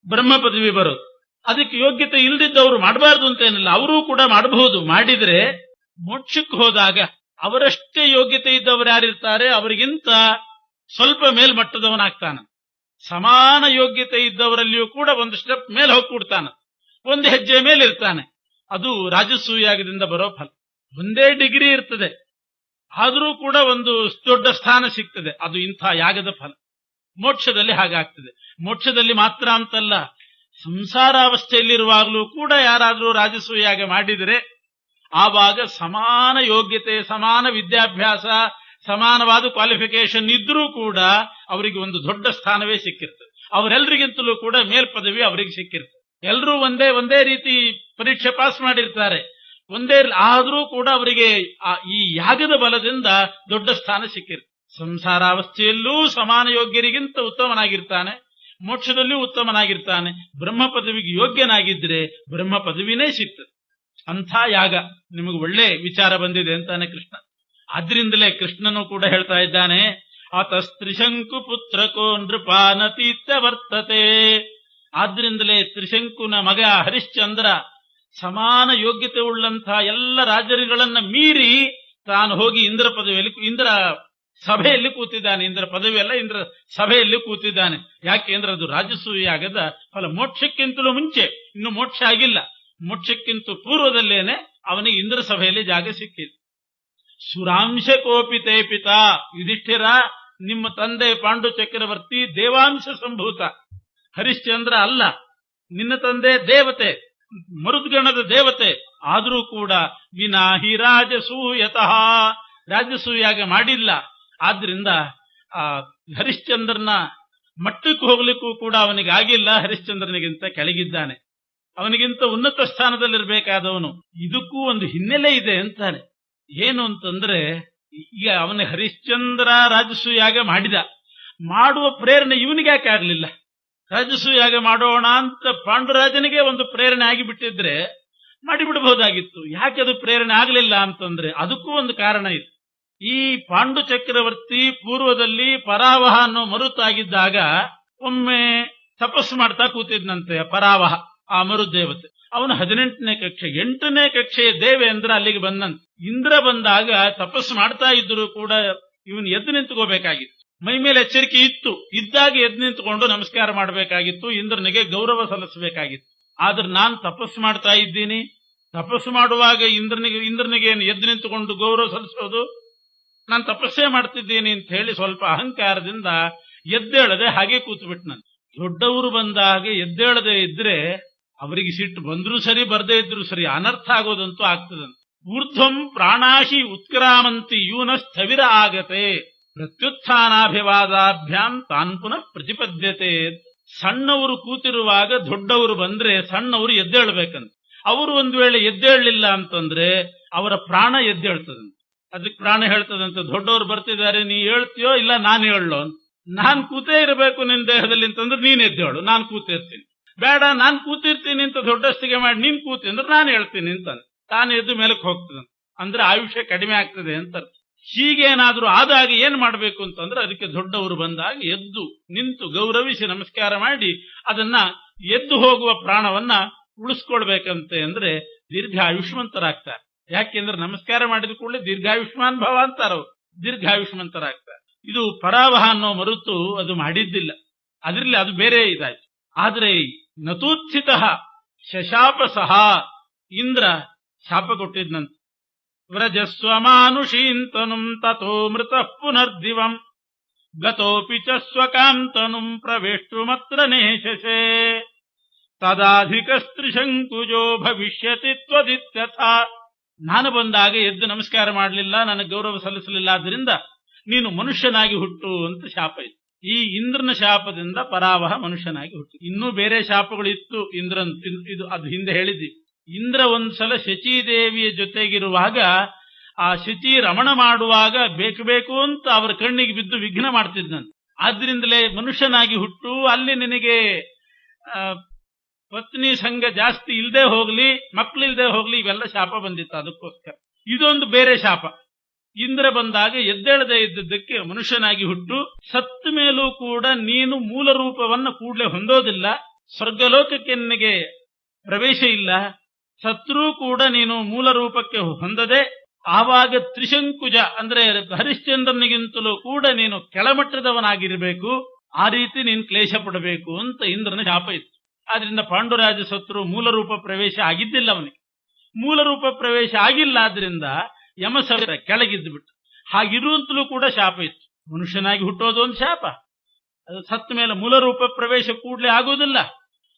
ಬ್ರಹ್ಮ ಪದವಿ ಬರೋದು. ಅದಕ್ಕೆ ಯೋಗ್ಯತೆ ಇಲ್ದಿದ್ದವರು ಮಾಡಬಾರ್ದು ಅಂತೇನಿಲ್ಲ, ಅವರೂ ಕೂಡ ಮಾಡಬಹುದು. ಮಾಡಿದ್ರೆ ಮೋಕ್ಷಕ್ಕೆ ಹೋದಾಗ ಅವರಷ್ಟೇ ಯೋಗ್ಯತೆ ಇದ್ದವರು ಯಾರಿರ್ತಾರೆ ಅವರಿಗಿಂತ ಸ್ವಲ್ಪ ಮೇಲ್ಮಟ್ಟದವನಾಗ್ತಾನ. ಸಮಾನ ಯೋಗ್ಯತೆ ಇದ್ದವರಲ್ಲಿಯೂ ಕೂಡ ಒಂದು ಸ್ಟೆಪ್ ಮೇಲೆ ಹೋಗ್ಬಿಡ್ತಾನ, ಒಂದು ಹೆಜ್ಜೆ ಮೇಲಿರ್ತಾನೆ. ಅದು ರಾಜಸೂಯ ಯಾಗದಿಂದ ಬರೋ ಫಲ. ಒಂದೇ ಡಿಗ್ರಿ ಇರ್ತದೆ, ಆದರೂ ಕೂಡ ಒಂದು ದೊಡ್ಡ ಸ್ಥಾನ ಸಿಗ್ತದೆ. ಅದು ಇಂಥ ಯಾಗದ ಫಲ. ಮೋಕ್ಷದಲ್ಲಿ ಹಾಗಾಗ್ತದೆ. ಮೋಕ್ಷದಲ್ಲಿ ಮಾತ್ರ ಅಂತಲ್ಲ, ಸಂಸಾರಾವಸ್ಥೆಯಲ್ಲಿರುವಾಗಲೂ ಕೂಡ ಯಾರಾದರೂ ರಾಜಸೂಯ ಯಾಗ ಮಾಡಿದರೆ ಆವಾಗ ಸಮಾನ ಯೋಗ್ಯತೆ, ಸಮಾನ ವಿದ್ಯಾಭ್ಯಾಸ, ಸಮಾನವಾದ ಕ್ವಾಲಿಫಿಕೇಶನ್ ಇದ್ರೂ ಕೂಡ ಅವರಿಗೆ ಒಂದು ದೊಡ್ಡ ಸ್ಥಾನವೇ ಸಿಕ್ಕಿರ್ತದೆ. ಅವರೆಲ್ಲರಿಗಿಂತಲೂ ಕೂಡ ಮೇಲ್ಪದವಿ ಅವರಿಗೆ ಸಿಕ್ಕಿರ್ತದೆ. ಎಲ್ಲರೂ ಒಂದೇ ರೀತಿ ಪರೀಕ್ಷೆ ಪಾಸ್ ಮಾಡಿರ್ತಾರೆ, ಆದರೂ ಕೂಡ ಅವರಿಗೆ ಈ ಯಾಗದ ಬಲದಿಂದ ದೊಡ್ಡ ಸ್ಥಾನ ಸಿಕ್ಕಿರ್ತದೆ. ಸಂಸಾರಾವಸ್ಥೆಯಲ್ಲೂ ಸಮಾನ ಯೋಗ್ಯರಿಗಿಂತ ಉತ್ತಮನಾಗಿರ್ತಾನೆ, ಮೋಕ್ಷದಲ್ಲಿಯೂ ಉತ್ತಮನಾಗಿರ್ತಾನೆ. ಬ್ರಹ್ಮ ಪದವಿಗೆ ಯೋಗ್ಯನಾಗಿದ್ರೆ ಬ್ರಹ್ಮ ಪದವಿನೇ ಸಿಗ್ತದೆ. ಅಂಥ ಯಾಗ ನಿಮಗೆ ಒಳ್ಳೆ ವಿಚಾರ ಬಂದಿದೆ ಅಂತಾನೆ ಕೃಷ್ಣ. ಆದ್ರಿಂದಲೇ ಕೃಷ್ಣನು ಕೂಡ ಹೇಳ್ತಾ ಇದ್ದಾನೆ, ಅತಸ್ತ್ರಿಶಂಕು ಪುತ್ರಕೋ ನೃಪಾನತೀತ್ಯ ವರ್ತತೆ. ಆದ್ರಿಂದಲೇ ತ್ರಿಶಂಕುನ ಮಗ ಹರಿಶ್ಚಂದ್ರ ಸಮಾನ ಯೋಗ್ಯತೆ ಉಳ್ಳಂಥ ಎಲ್ಲ ರಾಜರುಗಳನ್ನ ಮೀರಿ ತಾನು ಹೋಗಿ ಇಂದ್ರ ಪದವಿಯಲ್ಲಿ, ಇಂದ್ರ ಸಭೆಯಲ್ಲಿ ಕೂತಿದ್ದಾನೆ. ಇಂದ್ರ ಪದವಿಯಲ್ಲ, ಇಂದ್ರ ಸಭೆಯಲ್ಲಿ ಕೂತಿದ್ದಾನೆ. ಯಾಕೆಂದ್ರೆ ಅದು ರಾಜಸೂಯ ಯಾಗದ ಫಲ. ಮೋಕ್ಷಕ್ಕಿಂತಲೂ ಮುಂಚೆ, ಇನ್ನು ಮೋಕ್ಷ ಆಗಿಲ್ಲ, ಮೋಕ್ಷಕ್ಕಿಂತ ಪೂರ್ವದಲ್ಲೇನೆ ಅವನಿಗೆ ಇಂದ್ರ ಸಭೆಯಲ್ಲಿ ಜಾಗ ಸಿಕ್ಕಿದೆ. ಸುರಾಂಶ ಕೋಪಿತೇ ಪಿತಾ. ಯುಧಿಷ್ಠಿರ, ನಿಮ್ಮ ತಂದೆ ಪಾಂಡು ಚಕ್ರವರ್ತಿ ದೇವಾಂಶ ಸಂಭೂತ, ಹರಿಶ್ಚಂದ್ರ ಅಲ್ಲ. ನಿನ್ನ ತಂದೆ ದೇವತೆ, ಮರುದ್ಗಣದ ದೇವತೆ. ಆದರೂ ಕೂಡ ವಿನಾಹಿ ರಾಜಸೂಯತಃ, ರಾಜಸೂಯಾಗ ಮಾಡಿಲ್ಲ. ಆದ್ರಿಂದ ಹರಿಶ್ಚಂದ್ರನ ಮಟ್ಟಕ್ಕೆ ಹೋಗ್ಲಿಕ್ಕೂ ಕೂಡ ಅವನಿಗೆ ಆಗಿಲ್ಲ. ಹರಿಶ್ಚಂದ್ರನಿಗಿಂತ ಕೆಳಗಿದ್ದಾನೆ, ಅವನಿಗಿಂತ ಉನ್ನತ ಸ್ಥಾನದಲ್ಲಿರ್ಬೇಕಾದವನು. ಇದಕ್ಕೂ ಒಂದು ಹಿನ್ನೆಲೆ ಇದೆ ಅಂತಾನೆ. ಏನು ಅಂತಂದ್ರೆ, ಈಗ ಅವನ ಹರಿಶ್ಚಂದ್ರ ರಾಜಸೂಯಾಗ ಮಾಡಿದ, ಮಾಡುವ ಪ್ರೇರಣೆ ಇವನಿಗೆ ಯಾಕೆ ಆಗ್ಲಿಲ್ಲ? ರಾಜಸೂಯಾಗ ಮಾಡೋಣ ಅಂತ ಪಾಂಡುರಾಜನಿಗೆ ಒಂದು ಪ್ರೇರಣೆ ಆಗಿಬಿಟ್ಟಿದ್ರೆ ಮಾಡಿಬಿಡಬಹುದಾಗಿತ್ತು. ಯಾಕೆ ಅದು ಪ್ರೇರಣೆ ಆಗಲಿಲ್ಲ ಅಂತಂದ್ರೆ ಅದಕ್ಕೂ ಒಂದು ಕಾರಣ ಇದೆ. ಈ ಪಾಂಡು ಚಕ್ರವರ್ತಿ ಪೂರ್ವದಲ್ಲಿ ಪರಾವಹ ಅನ್ನೋ ಮರುತಾಗಿದ್ದಾಗ ಒಮ್ಮೆ ತಪಸ್ಸು ಮಾಡ್ತಾ ಕೂತಿದ್ನಂತೆ ಪರಾವಹ, ಆ ಮರುದೇವತೆ. ಅವನು 18ನೇ ಕಕ್ಷೆ, 8ನೇ ಕಕ್ಷೆಯ ದೇವೇಂದ್ರ ಅಲ್ಲಿಗೆ ಬಂದಂತೆ. ಇಂದ್ರ ಬಂದಾಗ ತಪಸ್ಸು ಮಾಡ್ತಾ ಇದ್ರು ಕೂಡ ಇವನು ಎದ್ದು ನಿಂತ್ಕೋಬೇಕಾಗಿತ್ತು. ಮೈ ಮೇಲೆ ಎಚ್ಚರಿಕೆ ಇದ್ದಾಗ ಎದ್ದು ನಿಂತ್ಕೊಂಡು ನಮಸ್ಕಾರ ಮಾಡಬೇಕಾಗಿತ್ತು, ಇಂದ್ರನಿಗೆ ಗೌರವ ಸಲ್ಲಿಸಬೇಕಾಗಿತ್ತು. ಆದ್ರೆ ನಾನು ತಪಸ್ಸು ಮಾಡ್ತಾ ಇದ್ದೀನಿ, ತಪಸ್ಸು ಮಾಡುವಾಗ ಇಂದ್ರನಿಗೆ ಎದ್ದು ನಿಂತುಕೊಂಡು ಗೌರವ ಸಲ್ಲಿಸೋದು? ನಾನು ತಪಸ್ಸೇ ಮಾಡ್ತಿದ್ದೀನಿ ಅಂತ ಹೇಳಿ ಸ್ವಲ್ಪ ಅಹಂಕಾರದಿಂದ ಎದ್ದೇಳದೆ ಹಾಗೆ ಕೂತ್ಬಿಟ್ನಂತೆ. ದೊಡ್ಡವರು ಬಂದಾಗ ಎದ್ದೇಳದೆ ಇದ್ರೆ ಅವರಿಗೆ ಸಿಟ್ಟು ಬಂದ್ರೂ ಸರಿ, ಬರ್ದೇ ಇದ್ರು ಸರಿ, ಅನರ್ಥ ಆಗೋದಂತೂ ಆಗ್ತದಂತೆ. ಊರ್ಧ್ವಂ ಪ್ರಾಣಾಶಿ ಉತ್ಕ್ರಾಮಂತಿ ಯೂನ ಸ್ಥವಿರ ಆಗತೆ ಪ್ರತ್ಯುತ್ಥಾನಾಭಿವಾದಾಭ್ಯಾಂ ತಾನ್ ಪುನಃ ಪ್ರತಿಪದ್ಯತೆ. ಸಣ್ಣವರು ಕೂತಿರುವಾಗ ದೊಡ್ಡವರು ಬಂದ್ರೆ ಸಣ್ಣವರು ಎದ್ದೇಳ್ಬೇಕಂತ. ಅವರು ಒಂದು ವೇಳೆ ಎದ್ದೇಳಲಿಲ್ಲ ಅಂತಂದ್ರೆ ಅವರ ಪ್ರಾಣ ಎದ್ದೇಳ್ತದಂತೆ. ಅದಕ್ಕೆ ಪ್ರಾಣ ಹೇಳ್ತದಂತೆ, ದೊಡ್ಡವರು ಬರ್ತಿದ್ದಾರೆ, ನೀ ಹೇಳ್ತೀಯೋ ಇಲ್ಲ ನಾನು ಹೇಳೋ ಅಂತ. ನಾನ್ ಕೂತೇ ಇರಬೇಕು ನಿನ್ ದೇಹದಲ್ಲಿ ಅಂತಂದ್ರೆ ನೀನ್ ಎದ್ದೇಳು, ನಾನು ಕೂತಿರ್ತೀನಿ. ಬೇಡ, ನಾನ್ ಕೂತಿರ್ತೀನಿ ಅಂತ ದೊಡ್ಡಸ್ತಿಗೆ ಮಾಡಿ ನೀನ್ ಕೂತಿ ಅಂದ್ರೆ ನಾನು ಹೇಳ್ತೀನಿ ಅಂತ ತಾನು ಎದ್ದು ಮೇಲಕ್ಕೆ ಹೋಗ್ತದಂತೆ. ಅಂದ್ರೆ ಆಯುಷ್ಯ ಕಡಿಮೆ ಆಗ್ತದೆ ಅಂತ. ಹೀಗೇನಾದ್ರೂ ಆದಾಗ ಏನ್ ಮಾಡ್ಬೇಕು ಅಂತಂದ್ರೆ ಅದಕ್ಕೆ ದೊಡ್ಡವರು ಬಂದಾಗ ಎದ್ದು ನಿಂತು ಗೌರವಿಸಿ ನಮಸ್ಕಾರ ಮಾಡಿ ಅದನ್ನ ಎದ್ದು ಹೋಗುವ ಪ್ರಾಣವನ್ನ ಉಳಿಸ್ಕೊಳ್ಬೇಕಂತೆ. ಅಂದ್ರೆ ದೀರ್ಘಾಯುಷ್ಮಂತರಾಗ್ತಾರೆ. ಯಾಕೆಂದ್ರೆ ನಮಸ್ಕಾರ ಮಾಡಿದ ಕೂಡಲೇ ದೀರ್ಘಾಯುಷ್ಮಾನ್ ಭವ ಅಂತಾರ, ದೀರ್ಘಾಯುಷ್ಮಂತರಾಗ್ತಾರೆ. ಇದು ಪರಾವಹ ಅನ್ನೋ ಮರುತು ಅದು ಮಾಡಿದ್ದಿಲ್ಲ. ಅದರಲ್ಲಿ ಅದು ಬೇರೆ ಇದಾಯ್ತು. ಆದ್ರೆ ನತೂತ್ಥಿತ ಶಶಾಪ ಸಹ ಇಂದ್ರ ಶಾಪ ಕೊಟ್ಟಿದ್ನಂತೆ. ವ್ರಜಸ್ವಮಾನುಷೀಂತನುಂ ತಥೋ ಮೃತಃ ಪುನರ್ದಿವಂ ಗತೋಪಿ ಚ ಸ್ವಕಾಂತನುಂ ಪ್ರವೇಷ್ಟುಮತ್ರ ನೇಶಸೆ ತದಾಧಿಕಸ್ತ್ರಿಶಂಕುಜೋ ಭವಿಷ್ಯತಿ ತ್ವದಿತ್ಯಥಾ. ನಾನು ಬಂದಾಗ ಎದ್ದು ನಮಸ್ಕಾರ ಮಾಡಲಿಲ್ಲ, ನನಗೆ ಗೌರವ ಸಲ್ಲಿಸಲಿಲ್ಲ, ಆದ್ದರಿಂದ ನೀನು ಮನುಷ್ಯನಾಗಿ ಹುಟ್ಟು ಅಂತ ಶಾಪ ಇತ್ತು. ಈ ಇಂದ್ರನ ಶಾಪದಿಂದ ಪರಾವಹ ಮನುಷ್ಯನಾಗಿ ಹುಟ್ಟು. ಇನ್ನೂ ಬೇರೆ ಶಾಪಗಳು ಇತ್ತು ಇಂದ್ರನ್, ಇದು ಅದು ಹಿಂದೆ ಹೇಳಿದ್ವಿ. ಇಂದ್ರ ಒಂದ್ಸಲ ಶಚೀದೇವಿಯ ಜೊತೆಗಿರುವಾಗ ಆ ಶಚಿ ರಮಣ ಮಾಡುವಾಗ ಬೇಕು ಅಂತ ಅವರ ಕಣ್ಣಿಗೆ ಬಿದ್ದು ವಿಘ್ನ ಮಾಡ್ತಿದ್ದಂತೆ. ಆದ್ರಿಂದಲೇ ಮನುಷ್ಯನಾಗಿ ಹುಟ್ಟು, ಅಲ್ಲಿ ನಿನಗೆ ಪತ್ನಿ ಸಂಘ ಜಾಸ್ತಿ ಇಲ್ಲದೆ ಹೋಗ್ಲಿ, ಮಕ್ಕಳಿಲ್ದೆ ಹೋಗ್ಲಿ, ಇವೆಲ್ಲ ಶಾಪ ಬಂದಿತ್ತು. ಅದಕ್ಕೋಸ್ಕರ ಇದೊಂದು ಬೇರೆ ಶಾಪ. ಇಂದ್ರ ಬಂದಾಗ ಎದ್ದೇಳದೆ ಇದ್ದದ್ದಕ್ಕೆ ಮನುಷ್ಯನಾಗಿ ಹುಟ್ಟು, ಸತ್ತ ಮೇಲೂ ಕೂಡ ನೀನು ಮೂಲ ರೂಪವನ್ನು ಕೂಡಲೇ ಹೊಂದೋದಿಲ್ಲ, ಸ್ವರ್ಗಲೋಕಕ್ಕೆ ನಿನಗೆ ಪ್ರವೇಶ ಇಲ್ಲ, ಸತ್ರೂ ಕೂಡ ನೀನು ಮೂಲ ರೂಪಕ್ಕೆ ಹೊಂದದೆ ಆವಾಗ ತ್ರಿಶಂಕುಜ ಅಂದ್ರೆ ಹರಿಶ್ಚಂದ್ರನಿಗಿಂತಲೂ ಕೂಡ ನೀನು ಕೆಳಮಟ್ಟದವನಾಗಿರಬೇಕು, ಆ ರೀತಿ ನೀನು ಕ್ಲೇಶ ಪಡಬೇಕು ಅಂತ ಇಂದ್ರನ ಶಾಪ ಇತ್ತು. ಆದ್ರಿಂದ ಪಾಂಡುರಾಜ ಸತ್ರು ಮೂಲ ರೂಪ ಪ್ರವೇಶ ಆಗಿದ್ದಿಲ್ಲ, ಅವನಿಗೆ ಮೂಲ ರೂಪ ಪ್ರವೇಶ ಆಗಿಲ್ಲ. ಆದ್ರಿಂದ ಯಮಸರ ಕೆಳಗಿದ್ದು ಬಿಟ್ಟು, ಹಾಗಿರುವಂತಲೂ ಕೂಡ ಶಾಪ ಇತ್ತು. ಮನುಷ್ಯನಾಗಿ ಹುಟ್ಟೋದು ಒಂದು ಶಾಪ, ಅದು ಸತ್ತ ಮೇಲೆ ಮೂಲ ರೂಪ ಪ್ರವೇಶ ಕೂಡಲೇ ಆಗೋದಿಲ್ಲ,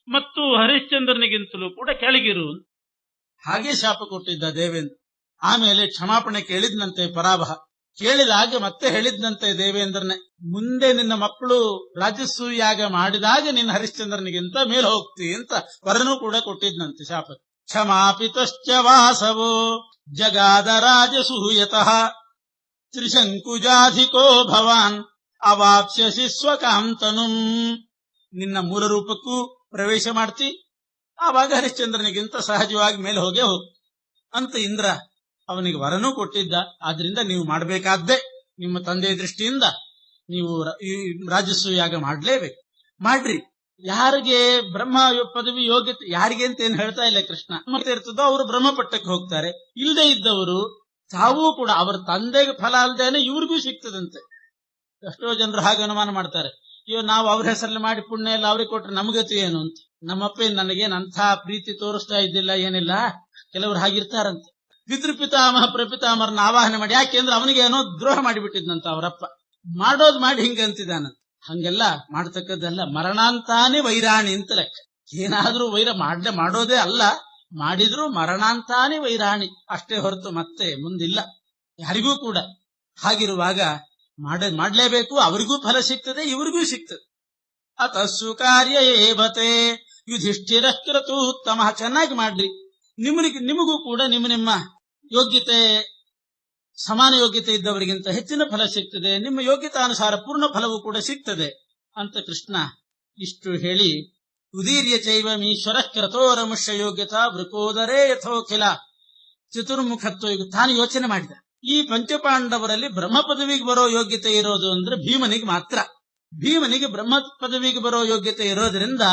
ಮತ್ತು ಹರಿಶ್ಚಂದ್ರನಿಗಿಂತಲೂ ಕೂಡ ಕೆಳಗಿರು ಹಾಗೆ ಶಾಪ ಕೊಟ್ಟಿದ್ದ ದೇವೇಂದ್ರ. ಆಮೇಲೆ ಕ್ಷಮಾಪಣೆ ಕೇಳಿದ್ನಂತೆ ಪರಾಭ. ಕೇಳಿದಾಗ ಮತ್ತೆ ಹೇಳಿದ್ನಂತೆ ದೇವೇಂದ್ರನೇ, ಮುಂದೆ ನಿನ್ನ ಮಕ್ಕಳು ರಾಜಸೂಯಾಗ ಮಾಡಿದಾಗ ನಿನ್ನ ಹರಿಶ್ಚಂದ್ರನಿಗಿಂತ ಮೇಲೆ ಹೋಗ್ತಿ ಅಂತ ವರನೂ ಕೂಡ ಕೊಟ್ಟಿದ್ನಂತೆ ಶಾಪ. ಕ್ಷಮಾಪಿತಶ್ಚ ವಾಸವೋ ಜಗಾದ ರಾಜಸೂಯತಃ ತ್ರಿಶಂಕುಜಾಧಿಕೋ ಭವಾನ್ ಅವಾಪ್ಸ್ಯಸಿ ಸ್ವಕಾಂತನುಂ. ನಿನ್ನ ಮೂಲ ರೂಪಕ್ಕೂ ಪ್ರವೇಶ ಮಾಡ್ತಿ, ಆವಾಗ ಹರಿಶ್ಚಂದ್ರನಿಗಿಂತ ಸಹಜವಾಗಿ ಮೇಲೆ ಹೋಗೇ ಹೋಗ್ ಅಂತ ಇಂದ್ರ ಅವನಿಗೆ ವರನೂ ಕೊಟ್ಟಿದ್ದ. ಆದ್ರಿಂದ ನೀವು ಮಾಡಬೇಕಾದ್ದೇ, ನಿಮ್ಮ ತಂದೆಯ ದೃಷ್ಟಿಯಿಂದ ನೀವು ಈ ರಾಜಸೂಯಾಗ ಮಾಡ್ಲೇಬೇಕು, ಮಾಡ್ರಿ. ಯಾರಿಗೆ ಬ್ರಹ್ಮ ಪದವಿ ಯೋಗ್ಯತೆ ಯಾರಿಗೆ ಅಂತ ಏನ್ ಹೇಳ್ತಾ ಇಲ್ಲ ಕೃಷ್ಣ. ಮತ್ತೆ ಇರ್ತದೋ ಅವರು ಬ್ರಹ್ಮಪಟ್ಟಕ್ಕೆ ಹೋಗ್ತಾರೆ, ಇಲ್ಲದೆ ಇದ್ದವರು ತಾವೂ ಕೂಡ ಅವರ ತಂದೆಗೆ ಫಲ ಅಲ್ದೇನೆ ಇವ್ರಿಗೂ ಸಿಗ್ತದಂತೆ. ಎಷ್ಟೋ ಜನರು ಹಾಗೆ ಅನುಮಾನ ಮಾಡ್ತಾರೆ, ಅಯ್ಯೋ ನಾವು ಅವ್ರ ಹೆಸರಲ್ಲಿ ಮಾಡಿ ಪುಣ್ಯ ಎಲ್ಲ ಅವ್ರಿಗೆ ಕೊಟ್ರೆ ನಮಗತಿ ಏನು ಅಂತ. ನಮ್ಮಪ್ಪ ನನಗೇನು ಅಂಥ ಪ್ರೀತಿ ತೋರಿಸ್ತಾ ಇದ್ದಿಲ್ಲ, ಏನಿಲ್ಲ. ಕೆಲವರು ಹಾಗಿರ್ತಾರಂತೆ. ಪಿತೃಪಿತಾಮಹ ಪ್ರಪಿತಾಮರನ್ನ ಆವಾಹನೆ ಮಾಡಿ, ಯಾಕೆಂದ್ರೆ ಅವನಿಗೆ ಏನೋ ದ್ರೋಹ ಮಾಡಿಬಿಟ್ಟಿದ್ನಂತ ಅವರಪ್ಪ. ಮಾಡೋದ್ ಮಾಡಿ ಹಿಂಗಂತಿದ್ದಾನಂತ. ಹಂಗೆಲ್ಲ ಮಾಡ್ತಕ್ಕದ್ದಲ್ಲ, ಮರಣಾಂತಾನೇ ವೈರಾಣಿ ಅಂತ ಲೆಕ್ಕ. ಏನಾದ್ರೂ ವೈರ ಮಾಡೋದೇ ಅಲ್ಲ, ಮಾಡಿದ್ರು ಮರಣಾಂತಾನೇ ವೈರಾಣಿ ಅಷ್ಟೇ ಹೊರತು ಮತ್ತೆ ಮುಂದಿಲ್ಲ ಯಾರಿಗೂ ಕೂಡ. ಹಾಗಿರುವಾಗ ಮಾಡ್ಲೇಬೇಕು, ಅವರಿಗೂ ಫಲ ಸಿಗ್ತದೆ, ಇವರಿಗೂ ಸಿಗ್ತದೆ. ಅತಸ್ಸು ಕಾರ್ಯ ಏವತೆ ಯುಧಿಷ್ಠಿರ ಕ್ರತೂತ್ತಮ. ಚೆನ್ನಾಗಿ ಮಾಡ್ರಿ, ನಿಮಗೂ ಕೂಡ ನಿಮ್ಮ ಯೋಗ್ಯತೆ ಸಮಾನ ಯೋಗ್ಯತೆ ಇದ್ದವರಿಗಿಂತ ಹೆಚ್ಚಿನ ಫಲ ಸಿಗ್ತದೆ, ನಿಮ್ಮ ಯೋಗ್ಯತಾನುಸಾರ ಪೂರ್ಣ ಫಲವೂ ಕೂಡ ಸಿಗ್ತದೆ ಅಂತ ಕೃಷ್ಣ ಇಷ್ಟು ಹೇಳಿ, ಉದೀರ್ಯ ಚೈವಮೀಶ್ವರ ಕ್ರತೋರಮುಷ್ಯ ಯೋಗ್ಯತಾ ವೃಕೋದರೇ ಯಥೋಖಿಲ ಚತುರ್ಮುಖತ್ವ. ಈಗ ತಾನು ಯೋಚನೆ ಮಾಡಿದ, ಈ ಪಂಚಪಾಂಡವರಲ್ಲಿ ಬ್ರಹ್ಮ ಪದವಿಗೆ ಬರೋ ಯೋಗ್ಯತೆ ಇರೋದು ಅಂದ್ರೆ ಭೀಮನಿಗೆ ಮಾತ್ರ. ಭೀಮನಿಗೆ ಬ್ರಹ್ಮ ಪದವಿಗೆ ಬರೋ ಯೋಗ್ಯತೆ ಇರೋದ್ರಿಂದ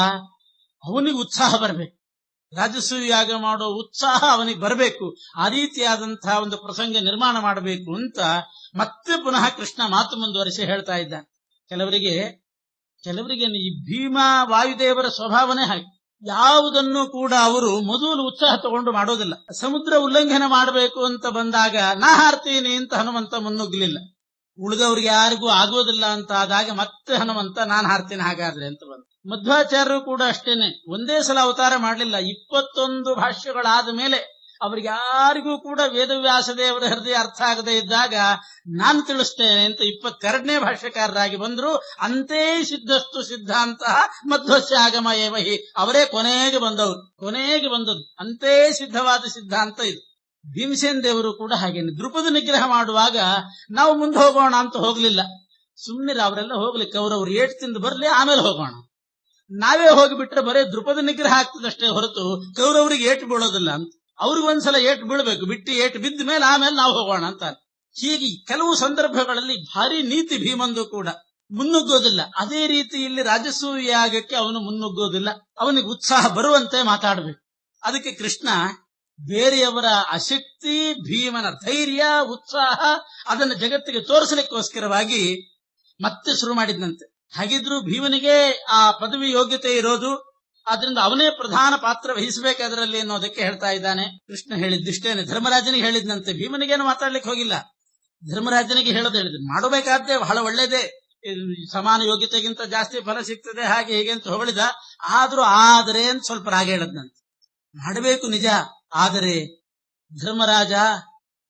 ಅವನಿಗೆ ಉತ್ಸಾಹ ಬರಬೇಕು, ರಾಜಸೂಯಾಗ ಮಾಡೋ ಉತ್ಸಾಹ ಅವನಿಗೆ ಬರಬೇಕು. ಆ ರೀತಿಯಾದಂತಹ ಒಂದು ಪ್ರಸಂಗ ನಿರ್ಮಾಣ ಮಾಡಬೇಕು ಅಂತ ಮತ್ತೆ ಪುನಃ ಕೃಷ್ಣ ಮಾತು ಮುಂದುವರಿಸಿ ಹೇಳ್ತಾ ಇದ್ದಾನೆ. ಕೆಲವರಿಗೆ ಈ ಭೀಮ ವಾಯುದೇವರ ಸ್ವಭಾವನೆ ಹಾಗೆ, ಯಾವುದನ್ನು ಕೂಡ ಅವರು ಮೊದಲು ಉತ್ಸಾಹ ತಗೊಂಡು ಮಾಡೋದಿಲ್ಲ. ಸಮುದ್ರ ಉಲ್ಲಂಘನೆ ಮಾಡಬೇಕು ಅಂತ ಬಂದಾಗ ನಾ ಹಾರ್ತೀನಿ ಅಂತ ಹನುಮಂತ ಮುನ್ನುಗ್ಲಿಲ್ಲ. ಉಳಿದವ್ರಿಗೆ ಯಾರಿಗೂ ಆಗೋದಿಲ್ಲ ಅಂತ ಆದಾಗ ಮತ್ತೆ ಹನುಮಂತ ನಾನು ಹಾರ್ತೀನಿ ಹಾಗಾದ್ರೆ ಅಂತ ಬಂದ. ಮಧ್ವಾಚಾರ್ಯರು ಕೂಡ ಅಷ್ಟೇನೆ, ಒಂದೇ ಸಲ ಅವತಾರ ಮಾಡಲಿಲ್ಲ. 21 ಭಾಷ್ಯಗಳಾದ ಮೇಲೆ ಅವ್ರಿಗೆ ಯಾರಿಗೂ ಕೂಡ ವೇದವ್ಯಾಸ ದೇವರ ಹೃದಯ ಅರ್ಥ ಆಗದೆ ಇದ್ದಾಗ ನಾನು ತಿಳಿಸ್ತೇನೆ ಅಂತ 22ನೇ ಭಾಷ್ಯಕಾರರಾಗಿ ಬಂದ್ರು. ಅಂತೇ ಸಿದ್ಧಸ್ತು ಸಿದ್ಧಾಂತ ಮಧ್ವಸ್ಯ ಆಗಮ ಏವಹಿ, ಅವರೇ ಕೊನೆಗೆ ಬಂದದ್ದು. ಅಂತೇ ಸಿದ್ಧವಾದ ಸಿದ್ಧಾಂತ ಇದು. ಭೀಮಸೇನ್ ದೇವರು ಕೂಡ ಹಾಗೇನೆ, ದೃಪದ ನಿಗ್ರಹ ಮಾಡುವಾಗ ನಾವು ಮುಂದೆ ಹೋಗೋಣ ಅಂತ ಹೋಗ್ಲಿಲ್ಲ. ಸುಮ್ಮನೆ ಅವರೆಲ್ಲ ಹೋಗ್ಲಿ, ಕೌರವರು ಏಟು ತಿಂದು ಬರ್ಲಿ, ಆಮೇಲೆ ಹೋಗೋಣ. ನಾವೇ ಹೋಗಿಬಿಟ್ರೆ ಬರೇ ದೃಪದ ನಿಗ್ರಹ ಆಗ್ತದಷ್ಟೇ ಹೊರತು ಕೌರವರಿಗೆ ಏಟು ಬೀಳೋದಿಲ್ಲ ಅಂತ. ಅವ್ರಿಗೊಂದ್ಸಲ ಏಟು ಬೀಳ್ಬೇಕು, ಬಿಟ್ಟು ಏಟು ಬಿದ್ದ ಮೇಲೆ ಆಮೇಲೆ ನಾವು ಹೋಗೋಣ ಅಂತ. ಹೀಗೆ ಕೆಲವು ಸಂದರ್ಭಗಳಲ್ಲಿ ಭಾರಿ ನೀತಿ ಭೀಮಂದು ಕೂಡ ಮುನ್ನುಗ್ಗೋದಿಲ್ಲ. ಅದೇ ರೀತಿ ಇಲ್ಲಿ ರಾಜಸೂಯಾಗಕ್ಕೆ ಅವನು ಮುನ್ನುಗ್ಗೋದಿಲ್ಲ, ಅವನಿಗೆ ಉತ್ಸಾಹ ಬರುವಂತೆ ಮಾತಾಡಬೇಕು. ಅದಕ್ಕೆ ಕೃಷ್ಣ ಬೇರೆಯವರ ಅಶಕ್ತಿ, ಭೀಮನ ಧೈರ್ಯ, ಉತ್ಸಾಹ ಅದನ್ನು ಜಗತ್ತಿಗೆ ತೋರಿಸಲಿಕ್ಕೋಸ್ಕರವಾಗಿ ಮತ್ತೆ ಶುರು ಮಾಡಿದ್ನಂತೆ. ಹಾಗಿದ್ರು ಭೀಮನಿಗೆ ಆ ಪದವಿ ಯೋಗ್ಯತೆ ಇರೋದು, ಆದ್ರಿಂದ ಅವನೇ ಪ್ರಧಾನ ಪಾತ್ರ ವಹಿಸಬೇಕಾದ್ರಲ್ಲಿ ಅನ್ನೋದಕ್ಕೆ ಹೇಳ್ತಾ ಇದ್ದಾನೆ. ಕೃಷ್ಣ ಹೇಳಿದ್ದಿಷ್ಟೇನೆ, ಧರ್ಮರಾಜನಿಗೆ ಹೇಳಿದ್ನಂತೆ, ಭೀಮನಿಗೇನು ಮಾತಾಡ್ಲಿಕ್ಕೆ ಹೋಗಿಲ್ಲ. ಧರ್ಮರಾಜನಿಗೆ ಹೇಳಿದ್ರು ಮಾಡಬೇಕಾದ್ದೇ ಬಹಳ ಒಳ್ಳೇದೇ, ಸಮಾನ ಯೋಗ್ಯತೆಗಿಂತ ಜಾಸ್ತಿ ಫಲ ಸಿಗ್ತದೆ, ಹಾಗೆ ಹೇಗೆ ಅಂತ ಹೊಗಳಿದ. ಆದರೆ ಅಂತ ಸ್ವಲ್ಪ ರಾಗ ಹೇಳದ್ನಂತೆ, ಮಾಡಬೇಕು ನಿಜ, ಆದರೆ ಧರ್ಮರಾಜ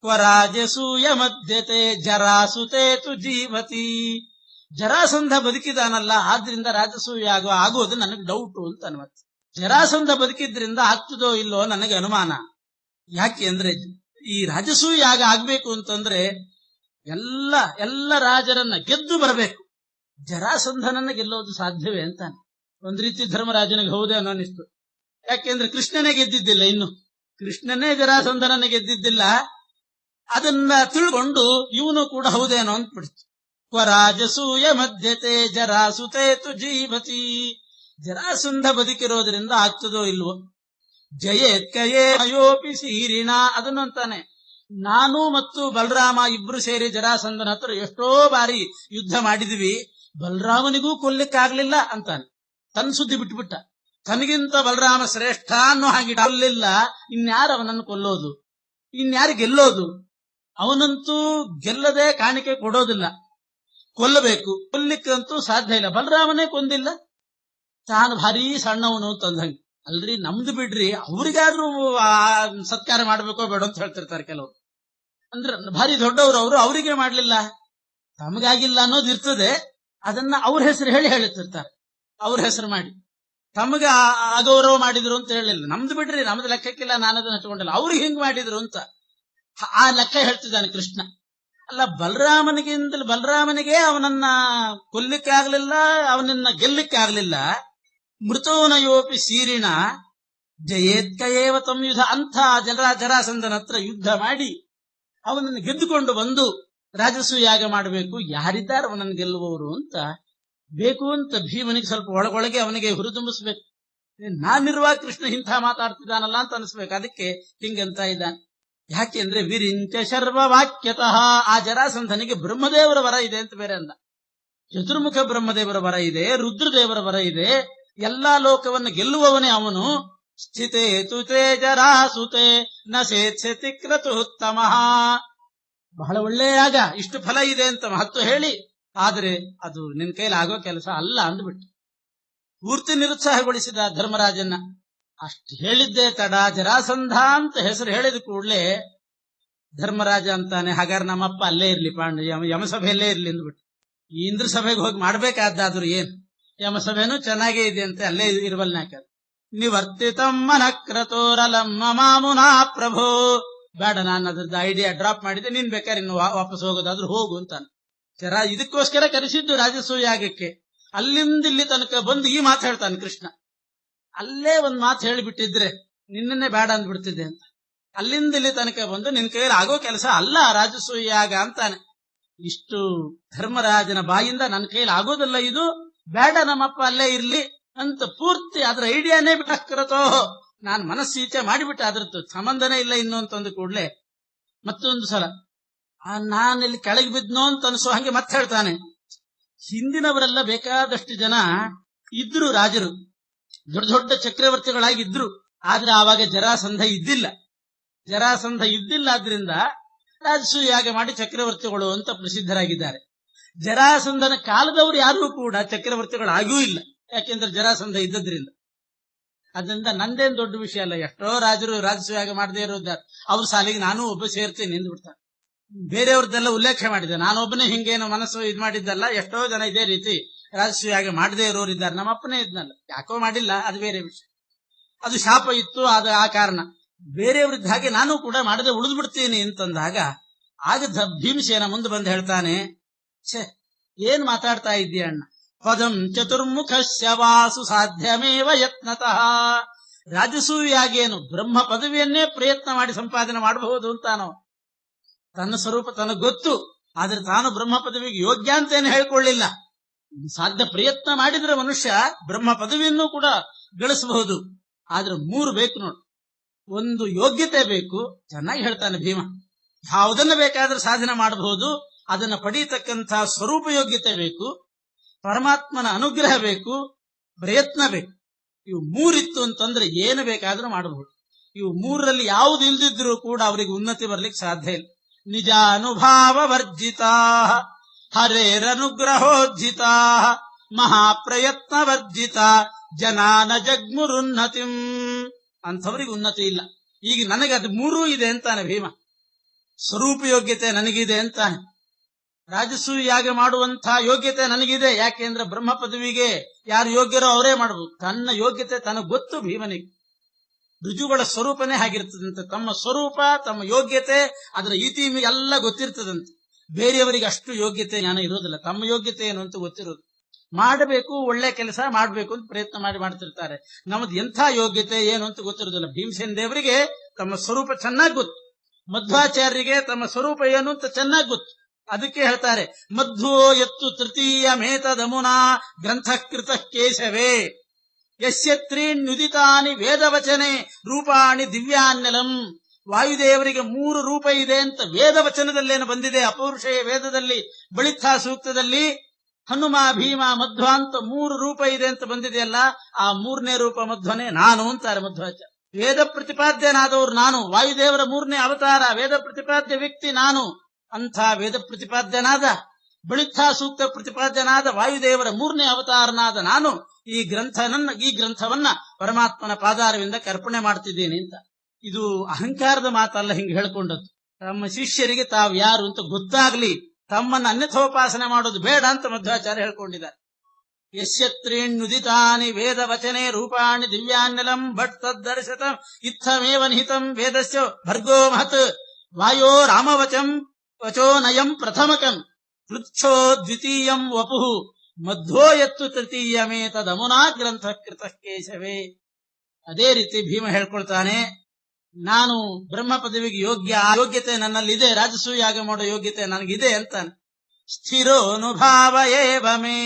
ಕ್ವರಾಜಸೂಯ ಮಧ್ಯತೆ ಜರಾಸುತೆ ತು ಜೀವತಿ, ಜರಾಸಂಧ ಬದುಕಿದಾನಲ್ಲ, ಆದ್ರಿಂದ ರಾಜಸೂಯ ಆಗೋದು ನನಗೆ ಡೌಟು ಅಂತ ಅನ್ವತ್ತೆ. ಜರಾಸಂಧ ಬದುಕಿದ್ರಿಂದ ಆಗ್ತದೋ ಇಲ್ಲೋ ನನಗೆ ಅನುಮಾನ. ಯಾಕೆ ಅಂದ್ರೆ ಈ ರಾಜಸೂಯ ಆಗ್ಬೇಕು ಅಂತಂದ್ರೆ ಎಲ್ಲ ರಾಜರನ್ನ ಗೆದ್ದು ಬರಬೇಕು, ಜರಾಸಂಧನನ್ನ ಗೆಲ್ಲೋದು ಸಾಧ್ಯವೇ ಅಂತಾನೆ. ಒಂದ್ ರೀತಿ ಧರ್ಮರಾಜನಿಗೆ ಹೌದೇ ಅನ್ನೋ ಅನಿಸ್ತು. ಯಾಕೆಂದ್ರೆ ಕೃಷ್ಣನೇ ಗೆದ್ದಿದ್ದಿಲ್ಲ, ಇನ್ನು ಕೃಷ್ಣನೇ ಜರಾಸಂಧನನ್ನ ಗೆದ್ದಿದ್ದಿಲ್ಲ. ಅದನ್ನ ತಿಳ್ಕೊಂಡು ಇವನು ಕೂಡ ಹೌದೇನೋ ಅಂದ್ಬಿಡ್ತು. ಕ್ವರಾಜಸೂಯ ಮಧ್ಯತೆ ಜರಾಸುತೆ ತು ಜೀವತಿ, ಜರಾಸಂಧ ಬದುಕಿರೋದ್ರಿಂದ ಆಗ್ತದೋ ಇಲ್ವೋ. ಜಯೇತ್ಕಯೋಪಿ ಸೀರಿಣ, ಅದನ್ನು ಅಂತಾನೆ, ನಾನು ಮತ್ತು ಬಲರಾಮ ಇಬ್ರು ಸೇರಿ ಜರಾಸಂಧನ ಹತ್ರ ಎಷ್ಟೋ ಬಾರಿ ಯುದ್ಧ ಮಾಡಿದ್ವಿ, ಬಲರಾಮನಿಗೂ ಕೊಲ್ಲಿಕ್ಕಾಗ್ಲಿಲ್ಲ ಅಂತಾನೆ. ತನ್ನ ಸುದ್ದಿ ಬಿಟ್ಬಿಟ್ಟ, ತನಗಿಂತ ಬಲರಾಮ ಶ್ರೇಷ್ಠ ಅನ್ನೋ ಹಾಗೆ ಅಲ್ಲಿಲ್ಲ, ಇನ್ಯಾರು ಅವನನ್ನು ಕೊಲ್ಲೋದು, ಇನ್ಯಾರು ಗೆಲ್ಲೋದು? ಅವನಂತೂ ಗೆಲ್ಲದೆ ಕಾಣಿಕೆ ಕೊಡೋದಿಲ್ಲ, ಕೊಲ್ಲಬೇಕು, ಕೊಲ್ಲಿಕ್ಕಂತೂ ಸಾಧ್ಯ ಇಲ್ಲ. ಬಲರಾಮನೇ ಕೊಂದಿಲ್ಲ, ತಾನು ಭಾರಿ ಸಣ್ಣವನು ಅಂತಂದಂಗೆ. ಅಲ್ರಿ ನಮ್ದು ಬಿಡ್ರಿ, ಅವ್ರಿಗಾದ್ರೂ ಸತ್ಕಾರ ಮಾಡ್ಬೇಕೋ ಬೇಡ ಅಂತ ಹೇಳ್ತಿರ್ತಾರೆ ಕೆಲವರು. ಅಂದ್ರೆ ಭಾರಿ ದೊಡ್ಡವರು ಅವರು, ಅವರಿಗೆ ಮಾಡ್ಲಿಲ್ಲ, ತಮಗಾಗಿಲ್ಲ ಅನ್ನೋದು ಇರ್ತದೆ. ಅದನ್ನ ಅವ್ರ ಹೆಸರು ಹೇಳಿರ್ತಿರ್ತಾರೆ, ಅವ್ರ ಹೆಸರು ಮಾಡಿ ತಮಗ ಅಗೌರವ ಮಾಡಿದ್ರು ಅಂತ ಹೇಳಿಲ್ಲ. ನಮ್ದು ಬಿಡ್ರಿ, ನಮ್ದು ಲೆಕ್ಕಕ್ಕಿಲ್ಲ, ನಾನದನ್ನ ಹಚ್ಕೊಂಡಿಲ್ಲ, ಅವ್ರಿಗೆ ಹಿಂಗ್ ಮಾಡಿದ್ರು ಅಂತ ಆ ಲೆಕ್ಕ ಹೇಳ್ತಿದ್ದಾನೆ ಕೃಷ್ಣ. ಅಲ್ಲ, ಬಲರಾಮನಿಗೆ ಅವನನ್ನ ಕೊಲ್ಲಿಕ್ಕಾಗ್ಲಿಲ್ಲ, ಅವನನ್ನ ಗೆಲ್ಲಿಕ್ಕಾಗ್ಲಿಲ್ಲ. ಮೃತೋನಯೋಪಿ ಸೀರಿಣ ಜಯೇತ್ಕಯೇವ ಸಂಯುಧ, ಅಂಥ ಜರಾಸಂಧನ ಹತ್ರ ಯುದ್ಧ ಮಾಡಿ ಅವನನ್ನು ಗೆದ್ದುಕೊಂಡು ಬಂದು ರಾಜಸೂಯಾಗ ಮಾಡಬೇಕು, ಯಾರಿದ್ದಾರೆ ಅವನನ್ನು ಗೆಲ್ಲುವವರು ಅಂತ ಬೇಕು ಅಂತ ಭೀಮನಿಗೆ ಸ್ವಲ್ಪ ಒಳಗೊಳಗೆ ಅವನಿಗೆ ಹುರಿದುಂಬಿಸ್ಬೇಕು. ನಾನಿರುವಾಗ ಕೃಷ್ಣ ಇಂಥ ಮಾತಾಡ್ತಿದ್ದಾನಲ್ಲ ಅಂತ ಅನಿಸ್ಬೇಕು. ಅದಕ್ಕೆ ಹಿಂಗಂತ ಇದ್ದಾನೆ. ಯಾಕೆಂದ್ರೆ ವಿರಿಂಚ ಶರ್ವ ವಾಕ್ಯತಃ, ಆ ಜರಾಸಂಧನಿಗೆ ಬ್ರಹ್ಮದೇವರ ವರ ಇದೆ ಅಂತ ಬೇರೆ ಅಂದ. ಚತುರ್ಮುಖ ಬ್ರಹ್ಮದೇವರ ವರ ಇದೆ, ರುದ್ರದೇವರ ವರ ಇದೆ, ಎಲ್ಲಾ ಲೋಕವನ್ನು ಗೆಲ್ಲುವವನೇ ಅವನು. ಸ್ಥಿತೇ ತುತೆ ಜರಾಸುತೆ ನ ಸೇತ್ಸತಿ ಕ್ರತುತ್ತಮಃ, ಬಹಳ ಒಳ್ಳೆಯಾಗ ಇಷ್ಟು ಫಲ ಇದೆ ಅಂತ ಮಹತ್ವ ಹೇಳಿ, ಆದರೆ ಅದು ನಿನ್ ಕೈಲಿ ಆಗೋ ಕೆಲಸ ಅಲ್ಲ ಅಂದ್ಬಿಟ್ಟು ಪೂರ್ತಿ ನಿರುತ್ಸಾಹಗೊಳಿಸಿದ ಧರ್ಮರಾಜನ್ನ. ಅಷ್ಟು ಹೇಳಿದ್ದೇ ತಡ, ಜರಾಸಂಧ ಅಂತ ಹೆಸರು ಹೇಳಿದ ಕೂಡಲೇ ಧರ್ಮರಾಜ ಅಂತಾನೆ, ಹಾಗಾದ್ರೆ ನಮ್ಮಪ್ಪ ಅಲ್ಲೇ ಇರ್ಲಿ, ಯಮಸಭೆಯಲ್ಲೇ ಇರ್ಲಿ ಅಂದ್ಬಿಟ್ಟು. ಈ ಇಂದ್ರ ಸಭೆಗೆ ಹೋಗಿ ಮಾಡ್ಬೇಕಾದ್ರು ಏನ್, ಯಮಸಭೆನೂ ಚೆನ್ನಾಗೇ ಇದೆ ಅಂತ ಅಲ್ಲೇ ಇರುವಲ್ನಾಕ. ನಿವರ್ತಿತಂ ಮನಕ್ರತೋರಲಮ್ಮ ಮಾಮುನಾ ಪ್ರಭೋ, ಬೇಡ, ನಾನು ಅದ್ರದ್ದು ಐಡಿಯಾ ಡ್ರಾಪ್ ಮಾಡಿದ್ದೆ, ನೀನ್ ಬೇಕಾದ್ರೆ ಇನ್ನು ವಾಪಸ್ ಹೋಗೋದಾದ್ರೂ ಹೋಗು ಅಂತಾನೆ. ಇದಕ್ಕೋಸ್ಕರ ಕರೆಸಿದ್ದು ರಾಜಸೂಯಾಗಕ್ಕೆ. ಅಲ್ಲಿಂದ ಇಲ್ಲಿ ತನಕ ಬಂದು ಈ ಮಾತು ಹೇಳ್ತಾನೆ ಕೃಷ್ಣ. ಅಲ್ಲೇ ಒಂದ್ ಮಾತು ಹೇಳಿಬಿಟ್ಟಿದ್ರೆ ನಿನ್ನನ್ನೇ ಬೇಡ ಅಂದ್ಬಿಡ್ತಿದ್ದೆ ಅಂತ. ಅಲ್ಲಿಂದ ಇಲ್ಲಿ ತನಕ ಬಂದು ನಿನ್ ಕೈಯಲ್ಲಿ ಆಗೋ ಕೆಲಸ ಅಲ್ಲ ರಾಜಸೂಯಾಗ ಅಂತಾನೆ. ಇಷ್ಟು ಧರ್ಮರಾಜನ ಬಾಯಿಂದ ನನ್ನ ಕೈಯಲ್ಲಿ ಆಗೋದಲ್ಲ ಇದು, ಬೇಡ ನಮ್ಮಪ್ಪ ಅಲ್ಲೇ ಇರ್ಲಿ ಅಂತ ಪೂರ್ತಿ ಅದ್ರ ಐಡಿಯಾನೇ ಬಿಟ್ಟೋ ನಾನು ಮನಸ್ಸೀಚೆ ಮಾಡಿಬಿಟ್ಟೆ, ಅದ್ರದ್ದು ಸಂಬಂಧನೇ ಇಲ್ಲ ಇನ್ನು ಅಂತಂದು ಕೂಡ್ಲೆ ಮತ್ತೊಂದು ಸಲ ನಾನಿಲ್ಲಿ ಕೆಳಗೆ ಬಿದ್ನೋ ಅಂತ ಅನ್ಸೋ ಹಂಗೆ ಮತ್ತೆ ಹೇಳ್ತಾನೆ. ಹಿಂದಿನವರೆಲ್ಲ ಬೇಕಾದಷ್ಟು ಜನ ಇದ್ರು, ರಾಜರು ದೊಡ್ಡ ದೊಡ್ಡ ಚಕ್ರವರ್ತಿಗಳಾಗಿದ್ರು, ಆದ್ರೆ ಆವಾಗ ಜರಾಸಂಧ ಇದ್ದಿಲ್ಲ. ಆದ್ರಿಂದ ರಾಜಸೂಯಾಗ ಮಾಡಿ ಚಕ್ರವರ್ತಿಗಳು ಅಂತ ಪ್ರಸಿದ್ಧರಾಗಿದ್ದಾರೆ. ಜರಾಸಂಧನ ಕಾಲದವರು ಯಾರೂ ಕೂಡ ಚಕ್ರವರ್ತಿಗಳಾಗಿಯೂ ಇಲ್ಲ, ಯಾಕೆಂದ್ರೆ ಜರಾಸಂಧ ಇದ್ದದ್ರಿಂದ. ಅದರಿಂದ ನಂದೇನ್ ದೊಡ್ಡ ವಿಷಯ ಅಲ್ಲ, ಎಷ್ಟೋ ರಾಜರು ರಾಜಸೂಯಾಗ ಮಾಡದೇ ಇರೋದಾರೆ, ಅವ್ರ ಸಾಲಿಗೆ ನಾನು ಒಬ್ಬ ಸೇರ್ತೇನೆ ಎಂದ್ಬಿಡ್ತಾರೆ. ಬೇರೆಯವ್ರದ್ದೆಲ್ಲ ಉಲ್ಲೇಖ ಮಾಡಿದೆ, ನಾನೊಬ್ಬನೇ ಹಿಂಗೇನು ಮನಸ್ಸು ಇದ್ ಮಾಡಿದ್ದಲ್ಲ, ಎಷ್ಟೋ ಜನ ಇದೇ ರೀತಿ ರಾಜಸೂಯಾಗ ಮಾಡದೇ ಇರೋರು ಇದ್ದಾರೆ. ನಮ್ಮಪ್ಪನೇ ಇದ್ನಲ್ಲ, ಯಾಕೋ ಮಾಡಿಲ್ಲ, ಅದು ಬೇರೆ ವಿಷಯ, ಅದು ಶಾಪ ಇತ್ತು, ಅದು ಆ ಕಾರಣ. ಬೇರೆಯವ್ರಿದ್ದ ಹಾಗೆ ನಾನು ಕೂಡ ಮಾಡದೆ ಉಳಿದು ಬಿಡ್ತೀನಿ ಅಂತಂದಾಗ ಆಗ ಭೀಮಸೇನ ಮುಂದೆ ಬಂದು ಹೇಳ್ತಾನೆ, ಛೇ ಏನ್ ಮಾತಾಡ್ತಾ ಇದ್ದೀಯ ಅಣ್ಣ, ಪದಂ ಚತುರ್ಮುಖಸ್ಯ ವಾಸು ಸಾಧ್ಯಮೇವ ಯತ್ನತಃ, ರಾಜಸೂಯಾಗೇನು ಬ್ರಹ್ಮ ಪದವಿಯನ್ನೇ ಪ್ರಯತ್ನ ಮಾಡಿ ಸಂಪಾದನೆ ಮಾಡಬಹುದು ಅಂತಾನೋ. ತನ್ನ ಸ್ವರೂಪ ತನಗೆ ಗೊತ್ತು, ಆದ್ರೆ ತಾನು ಬ್ರಹ್ಮ ಪದವಿಗೆ ಯೋಗ್ಯ ಅಂತೇನು ಹೇಳ್ಕೊಳ್ಳಿಲ್ಲ. ಸಾಧ್ಯ ಪ್ರಯತ್ನ ಮಾಡಿದ್ರೆ ಮನುಷ್ಯ ಬ್ರಹ್ಮ ಪದವಿಯನ್ನು ಕೂಡ ಗಳಿಸಬಹುದು. ಆದ್ರೆ 3 ಬೇಕು ನೋಡು. ಒಂದು ಯೋಗ್ಯತೆ ಬೇಕು, ಚೆನ್ನಾಗಿ ಹೇಳ್ತಾನೆ ಭೀಮ, ಯಾವುದನ್ನ ಬೇಕಾದ್ರೆ ಸಾಧನೆ ಮಾಡಬಹುದು, ಅದನ್ನ ಪಡೀತಕ್ಕಂಥ ಸ್ವರೂಪ ಯೋಗ್ಯತೆ ಬೇಕು. ಪರಮಾತ್ಮನ ಅನುಗ್ರಹ ಬೇಕು, ಪ್ರಯತ್ನ ಬೇಕು. ಇವು ಮೂರಿತ್ತು ಅಂತಂದ್ರೆ ಏನು ಬೇಕಾದ್ರೂ ಮಾಡಬಹುದು. ಇವು ಮೂರರಲ್ಲಿ ಯಾವುದು ಇಲ್ದಿದ್ರೂ ಕೂಡ ಅವರಿಗೆ ಉನ್ನತಿ ಬರ್ಲಿಕ್ಕೆ ಸಾಧ್ಯ ಇಲ್ಲ. ನಿಜಾನುಭಾವ ವರ್ಜಿತಾ ಹರೇರನುಗ್ರಹೋಜ್ಜಿತಾ ಮಹಾಪ್ರಯತ್ನ ವರ್ಜಿತ ಜನಾನ ಜಗ್ಮುರುನ್ನತಿಂ. ಅಂಥವ್ರಿಗೆ ಉನ್ನತಿ ಇಲ್ಲ. ಈಗ ನನಗೆ ಅದು ಮೂರೂ ಇದೆ ಅಂತಾನೆ ಭೀಮ. ಸ್ವರೂಪ ಯೋಗ್ಯತೆ ನನಗಿದೆ ಅಂತಾನೆ. ರಾಜಸೂಯ ಯಾಗ ಮಾಡುವಂತ ಯೋಗ್ಯತೆ ನನಗಿದೆ. ಯಾಕೆಂದ್ರೆ ಬ್ರಹ್ಮ ಪದವಿಗೆ ಯಾರು ಯೋಗ್ಯರೋ ಅವರೇ ಮಾಡಬಹುದು. ತನ್ನ ಯೋಗ್ಯತೆ ತನಗೆ ಗೊತ್ತು ಭೀಮನಿಗೆ. ಋಜುಗಳ ಸ್ವರೂಪನೇ ಹಾಗಿರ್ತದಂತೆ. ತಮ್ಮ ಸ್ವರೂಪ, ತಮ್ಮ ಯೋಗ್ಯತೆ, ಅದರ ಇತಿ ಎಲ್ಲ ಗೊತ್ತಿರ್ತದಂತೆ. ಬೇರೆಯವರಿಗೆ ಅಷ್ಟು ಯೋಗ್ಯತೆ ಜ್ಞಾನ ಇರೋದಿಲ್ಲ. ತಮ್ಮ ಯೋಗ್ಯತೆ ಏನು ಅಂತ ಗೊತ್ತಿರೋದು. ಮಾಡಬೇಕು, ಒಳ್ಳೆ ಕೆಲಸ ಮಾಡಬೇಕು ಅಂತ ಪ್ರಯತ್ನ ಮಾಡ್ತಿರ್ತಾರೆ. ನಮ್ದು ಎಂಥ ಯೋಗ್ಯತೆ ಏನು ಅಂತ ಗೊತ್ತಿರೋದಿಲ್ಲ. ಭೀಮಸೇನ ದೇವರಿಗೆ ತಮ್ಮ ಸ್ವರೂಪ ಚೆನ್ನಾಗಿ ಗೊತ್ತು. ಮಧ್ವಾಚಾರ್ಯರಿಗೆ ತಮ್ಮ ಸ್ವರೂಪ ಏನು ಅಂತ ಚೆನ್ನಾಗಿ ಗೊತ್ತು. ಅದಕ್ಕೆ ಹೇಳ್ತಾರೆ, ಮಧ್ವೋ ಎತ್ತು ತೃತೀಯ ಮೇತದಮುನಾ ಗ್ರಂಥಕೃತ ಕೇಶವೇ ಯಸ್ಯತ್ರೀನ್ಯುದಿತಾನಿ ವೇದವಚನೆ ರೂಪಾಣಿ ದಿವ್ಯಾನ್ಯಲಂ. ವಾಯುದೇವರಿಗೆ 3 ರೂಪ ಇದೆ ಅಂತ ವೇದವಚನದಲ್ಲೇನು ಬಂದಿದೆ. ಅಪೌರುಷೇಯ ವೇದದಲ್ಲಿ, ಬಳಿತ್ಥಾ ಸೂಕ್ತದಲ್ಲಿ ಹನುಮ, ಭೀಮ, ಮಧ್ವ ಅಂತ 3 ರೂಪ ಇದೆ ಅಂತ ಬಂದಿದೆಯಲ್ಲ, ಆ 3ನೇ ರೂಪ ಮಧ್ವನೇ ನಾನು ಅಂತಾರೆ ಮಧ್ವಾಚಾರ್ಯ. ವೇದ ಪ್ರತಿಪಾದ್ಯನಾದವರು ನಾನು. ವಾಯುದೇವರ 3ನೇ ಅವತಾರ, ವೇದ ಪ್ರತಿಪಾದ್ಯ ವ್ಯಕ್ತಿ ನಾನು. ಅಂಥ ವೇದ ಪ್ರತಿಪಾದ್ಯನಾದ, ಬಳಿತ್ಥಾ ಸೂಕ್ತ ಪ್ರತಿಪಾದ್ಯನಾದ ವಾಯುದೇವರ 3ನೇ ಅವತಾರನಾದ ನಾನು ಈ ಗ್ರಂಥವನ್ನ ಪರಮಾತ್ಮನ ಪಾದಾರವಿಂದ ಅರ್ಪಣೆ ಮಾಡ್ತಿದ್ದೀನಿ ಅಂತ. ಇದು ಅಹಂಕಾರದ ಮಾತಲ್ಲ ಹಿಂಗೆ ಹೇಳ್ಕೊಂಡದ್ದು. ತಮ್ಮ ಶಿಷ್ಯರಿಗೆ ತಾವು ಯಾರು ಅಂತ ಗೊತ್ತಾಗ್ಲಿ, ತಮ್ಮನ್ನು ಅನ್ಯಥೋಪಾಸನೆ ಮಾಡೋದು ಬೇಡ ಅಂತ ಮಧ್ವಾಚಾರ್ಯ ಹೇಳ್ಕೊಂಡಿದ್ದಾರೆ. ಯಸ್ಯತ್ರೀಣ್ಯುದಿತಾನಿ ವೇದ ವಚನೆ ರೂಪಾಣಿ ದಿವ್ಯಾನ್ಯಲಂ ಭಟ್ ತದ್ದರ್ಶತ ಇತ್ತಮೇವ ನಿಹಿತಂ ವೇದಸ್ಯ ಭರ್ಗೋ ಮಹತ್ ವಾಯೋ ರಾಮವಚಂ ವಚೋ ನಯಂ ಪ್ರಥಮಕಂ ಪೃಚ್ಛೋ ದ್ವಿತೀಯಂ ವಪುಃ ಮಧ್ವೋ ಯತ್ತು ತೃತೀಯಮೇ ತದಮುನಾ ಗ್ರಂಥ ಕೃತ ಕೇಶವೇ. ಅದೇ ರೀತಿ ಭೀಮ ಹೇಳ್ಕೊಳ್ತಾನೆ, ನಾನು ಬ್ರಹ್ಮ ಪದವಿಗೆ ಯೋಗ್ಯ, ಆ ಯೋಗ್ಯತೆ ನನ್ನಲ್ಲಿದೆ. ರಾಜಸೂಯ ಯಾಗ ಮಾಡೋ ಯೋಗ್ಯತೆ ನನಗಿದೆ ಅಂತಾನೆ. ಸ್ಥಿರೋನುಭಾವ ಏವಮೇ.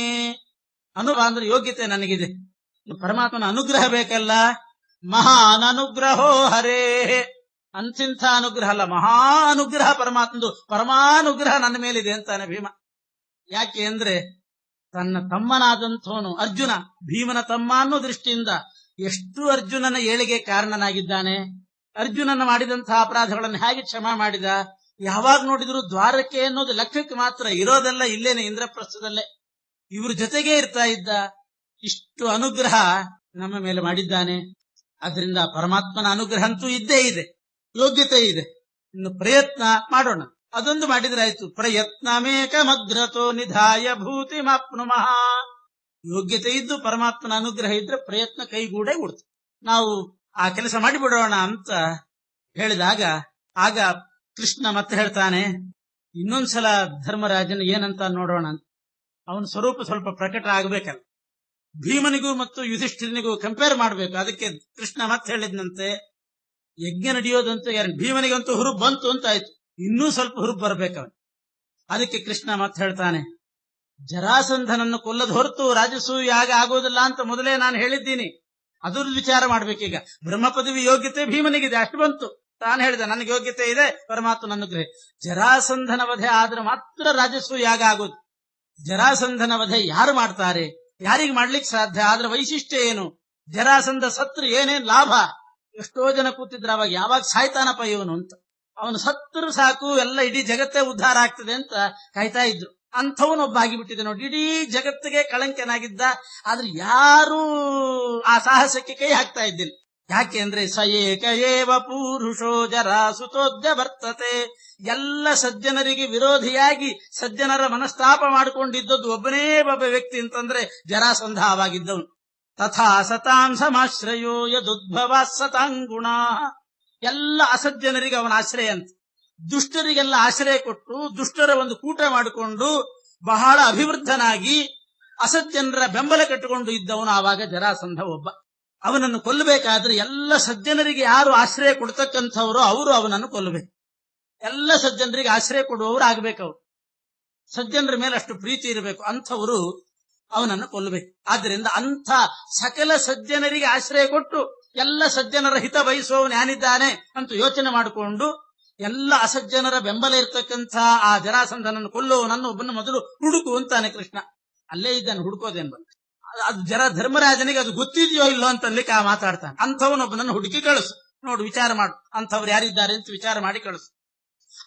ಅನುಭವ ಅಂದ್ರೆ ಯೋಗ್ಯತೆ ನನಗಿದೆ. ಪರಮಾತ್ಮನ ಅನುಗ್ರಹ ಬೇಕಲ್ಲ. ಮಹಾನ್ ಅನುಗ್ರಹೋ ಹರೇ. ಅಂತಿಂಥ ಅನುಗ್ರಹ ಅಲ್ಲ, ಮಹಾ ಅನುಗ್ರಹ ಪರಮಾತ್ಮದು. ಪರಮಾನುಗ್ರಹ ನನ್ನ ಮೇಲಿದೆ ಅಂತಾನೆ ಭೀಮ. ಯಾಕೆ ಅಂದ್ರೆ ತನ್ನ ತಮ್ಮನಾದಂಥವನು ಅರ್ಜುನ, ಭೀಮನ ತಮ್ಮ ಅನ್ನೋ ದೃಷ್ಟಿಯಿಂದ ಎಷ್ಟು ಅರ್ಜುನನ ಏಳಿಗೆ ಕಾರಣನಾಗಿದ್ದಾನೆ. ಅರ್ಜುನನ ಮಾಡಿದಂತಹ ಅಪರಾಧಗಳನ್ನು ಹೇಗೆ ಕ್ಷಮಾ ಮಾಡಿದ. ಯಾವಾಗ ನೋಡಿದ್ರು ದ್ವಾರಕ್ಕೆ ಅನ್ನೋದು ಲೆಕ್ಕಕ್ಕೆ ಮಾತ್ರ ಇರೋದೆಲ್ಲ ಇಲ್ಲೇನೆ ಇಂದ್ರಪ್ರಸ್ಥದಲ್ಲೇ ಇವ್ರ ಜೊತೆಗೆ ಇರ್ತಾ ಇದ್ದ. ಇಷ್ಟು ಅನುಗ್ರಹ ನಮ್ಮ ಮೇಲೆ ಮಾಡಿದ್ದಾನೆ. ಅದರಿಂದ ಪರಮಾತ್ಮನ ಅನುಗ್ರಹ ಅಂತೂ ಇದ್ದೇ ಇದೆ, ಯೋಗ್ಯತೆ ಇದೆ. ಇನ್ನು ಪ್ರಯತ್ನ ಮಾಡೋಣ. ಅದೊಂದು ಮಾಡಿದ್ರೆ ಆಯ್ತು. ಪ್ರಯತ್ನಮೇಕಮಗ್ರತೋ ನಿಧಾಯ ಭೂತಿ ಮಾಪ್ನುಮಃ. ಯೋಗ್ಯತೆ ಇದ್ದು ಪರಮಾತ್ಮನ ಅನುಗ್ರಹ ಇದ್ರೆ ಪ್ರಯತ್ನ ಕೈಗೂಡೇ ಕೊಡ್ತು. ನಾವು ಆ ಕೆಲಸ ಮಾಡಿಬಿಡೋಣ ಅಂತ ಹೇಳಿದಾಗ ಆಗ ಕೃಷ್ಣ ಮತ್ತೆ ಹೇಳ್ತಾನೆ, ಇನ್ನೊಂದ್ಸಲ ಧರ್ಮರಾಜನ ಏನಂತ ನೋಡೋಣ ಅಂತ. ಅವನ ಸ್ವರೂಪ ಸ್ವಲ್ಪ ಪ್ರಕಟ ಆಗ್ಬೇಕಲ್ಲ. ಭೀಮನಿಗೂ ಮತ್ತು ಯುಧಿಷ್ಠಿರನಿಗೂ ಕಂಪೇರ್ ಮಾಡ್ಬೇಕು. ಅದಕ್ಕೆ ಕೃಷ್ಣ ಮತ್ತೆ ಹೇಳಿದ್ನಂತೆ, ಯಜ್ಞ ನಡೆಯೋದಂತೂ ಭೀಮನಿಗಂತೂ ಹುರುಪ್ ಬಂತು ಅಂತ ಆಯ್ತು, ಇನ್ನೂ ಸ್ವಲ್ಪ ಹುರುಪ್ ಬರ್ಬೇಕವ. ಅದಕ್ಕೆ ಕೃಷ್ಣ ಮತ್ತೆ ಹೇಳ್ತಾನೆ, ಜರಾಸಂಧನನ್ನು ಕೊಲ್ಲದ ಹೊರತು ರಾಜಸೂಯ ಯಾಗ ಆಗೋದಿಲ್ಲ ಅಂತ ಮೊದಲೇ ನಾನು ಹೇಳಿದ್ದೀನಿ. ಅದ್ರ ವಿಚಾರ ಮಾಡ್ಬೇಕೀಗ. ಬ್ರಹ್ಮ ಪದವಿ ಯೋಗ್ಯತೆ ಭೀಮನಿಗಿದೆ, ಅಷ್ಟು ಬಂತು. ತಾನು ಹೇಳಿದ ನನಗೆ ಯೋಗ್ಯತೆ ಇದೆ, ಪರಮಾತ್ಮನ ಅನುಗ್ರಹ. ಜರಾಸಂಧನ ವಧೆ ಆದ್ರೆ ಮಾತ್ರ ರಾಜಸೂಯ ಯಾಗ ಆಗೋದು. ಜರಾಸಂಧನ ವಧೆ ಯಾರು ಮಾಡ್ತಾರೆ, ಯಾರಿಗೆ ಮಾಡ್ಲಿಕ್ಕೆ ಸಾಧ್ಯ? ಆದ್ರೆ ವೈಶಿಷ್ಟ್ಯ ಏನು? ಜರಾಸಂಧ ಸತ್ರು ಏನೇನ್ ಲಾಭ? ಎಷ್ಟೋ ಜನ ಕೂತಿದ್ರ ಅವಾಗ, ಯಾವಾಗ ಸಾಯ್ತಾನಪ್ಪ ಇವನು ಅಂತ. ಅವನು ಸತ್ರು ಸಾಕು, ಎಲ್ಲ ಇಡೀ ಜಗತ್ತೇ ಉದ್ಧಾರ ಆಗ್ತದೆ ಅಂತ ಕಾಯ್ತಾ ಇದ್ರು. ಅಂಥವನೊಬ್ಬ ಆಗಿಬಿಟ್ಟಿದೆ ನೋಡಿ. ಇಡೀ ಜಗತ್ತಿಗೆ ಕಳಂಕನಾಗಿದ್ದ. ಆದ್ರೆ ಯಾರೂ ಆ ಸಾಹಸಕ್ಕೆ ಕೈ ಹಾಕ್ತಾ ಇದ್ದಿಲ್ಲ. ಯಾಕೆ ಅಂದ್ರೆ ಸ ಏಕ ಏವ ಪೂರುಷೋ ಜರಾಸುತೋದ್ಯ ವರ್ತತೆ. ಎಲ್ಲ ಸಜ್ಜನರಿಗೆ ವಿರೋಧಿಯಾಗಿ ಸಜ್ಜನರ ಮನಸ್ತಾಪ ಮಾಡಿಕೊಂಡಿದ್ದದ್ದು ಒಬ್ಬನೇ ಒಬ್ಬ ವ್ಯಕ್ತಿ ಅಂತಂದ್ರೆ ಜರಾಸಂಧ ಆಗಿದ್ದವನು. ತಥಾ ಸತಾಂ ಸಮಾಶ್ರಯೋ ಯದುದ್ಭವ ಸತಾಂಗುಣ. ಎಲ್ಲ ಅಸಜ್ಜನರಿಗೆ ಅವನ ಆಶ್ರಯ ಅಂತ. ದುಷ್ಟರಿಗೆಲ್ಲ ಆಶ್ರಯ ಕೊಟ್ಟು ದುಷ್ಟರ ಒಂದು ಕೂಟ ಮಾಡಿಕೊಂಡು ಬಹಳ ಅಭಿವೃದ್ಧನಾಗಿ ಅಸಜ್ಜನರ ಬೆಂಬಲ ಕಟ್ಟಿಕೊಂಡು ಇದ್ದವನು ಆವಾಗ ಜರಾಸಂಧ ಒಬ್ಬ. ಅವನನ್ನು ಕೊಲ್ಲಬೇಕಾದ್ರೆ ಎಲ್ಲ ಸಜ್ಜನರಿಗೆ ಯಾರು ಆಶ್ರಯ ಕೊಡ್ತಕ್ಕಂಥವರು ಅವರು ಅವನನ್ನು ಕೊಲ್ಲಬೇಕು. ಎಲ್ಲ ಸಜ್ಜನರಿಗೆ ಆಶ್ರಯ ಕೊಡುವವರು ಆಗ್ಬೇಕವ್ರು. ಸಜ್ಜನರ ಮೇಲೆ ಅಷ್ಟು ಪ್ರೀತಿ ಇರಬೇಕು, ಅಂಥವರು ಅವನನ್ನು ಕೊಲ್ಲಬೇಕು. ಆದ್ರಿಂದ ಅಂಥ ಸಕಲ ಸಜ್ಜನರಿಗೆ ಆಶ್ರಯ ಕೊಟ್ಟು ಎಲ್ಲ ಸಜ್ಜನರ ಹಿತ ಬಯಸುವವನು ಯಾನಿದ್ದಾನೆ ಅಂತ ಯೋಚನೆ ಮಾಡಿಕೊಂಡು ಎಲ್ಲ ಅಸಜ್ಜನರ ಬೆಂಬಲ ಇರ್ತಕ್ಕಂಥ ಆ ಜರಾಸಂಧನನ್ನು ಕೊಲ್ಲುವವನನ್ನು ಒಬ್ಬನ ಮೊದಲು ಹುಡುಕು ಅಂತಾನೆ ಕೃಷ್ಣ. ಅಲ್ಲೇ ಇದ್ದಾನೆ, ಹುಡುಕೋದೇನ್ ಬಂದ. ಅದು ಧರ್ಮರಾಜನಿಗೆ ಅದು ಗೊತ್ತಿದೆಯೋ ಇಲ್ಲೋ ಅಂತನ್ಲಿಕ್ಕೆ ಮಾತಾಡ್ತಾನೆ. ಅಂಥವನೊಬ್ಬನನ್ನು ಹುಡುಕಿ ಕಳಿಸು, ನೋಡು, ವಿಚಾರ ಮಾಡು, ಅಂಥವ್ರು ಯಾರಿದ್ದಾರೆ ಅಂತ ವಿಚಾರ ಮಾಡಿ ಕಳಿಸು.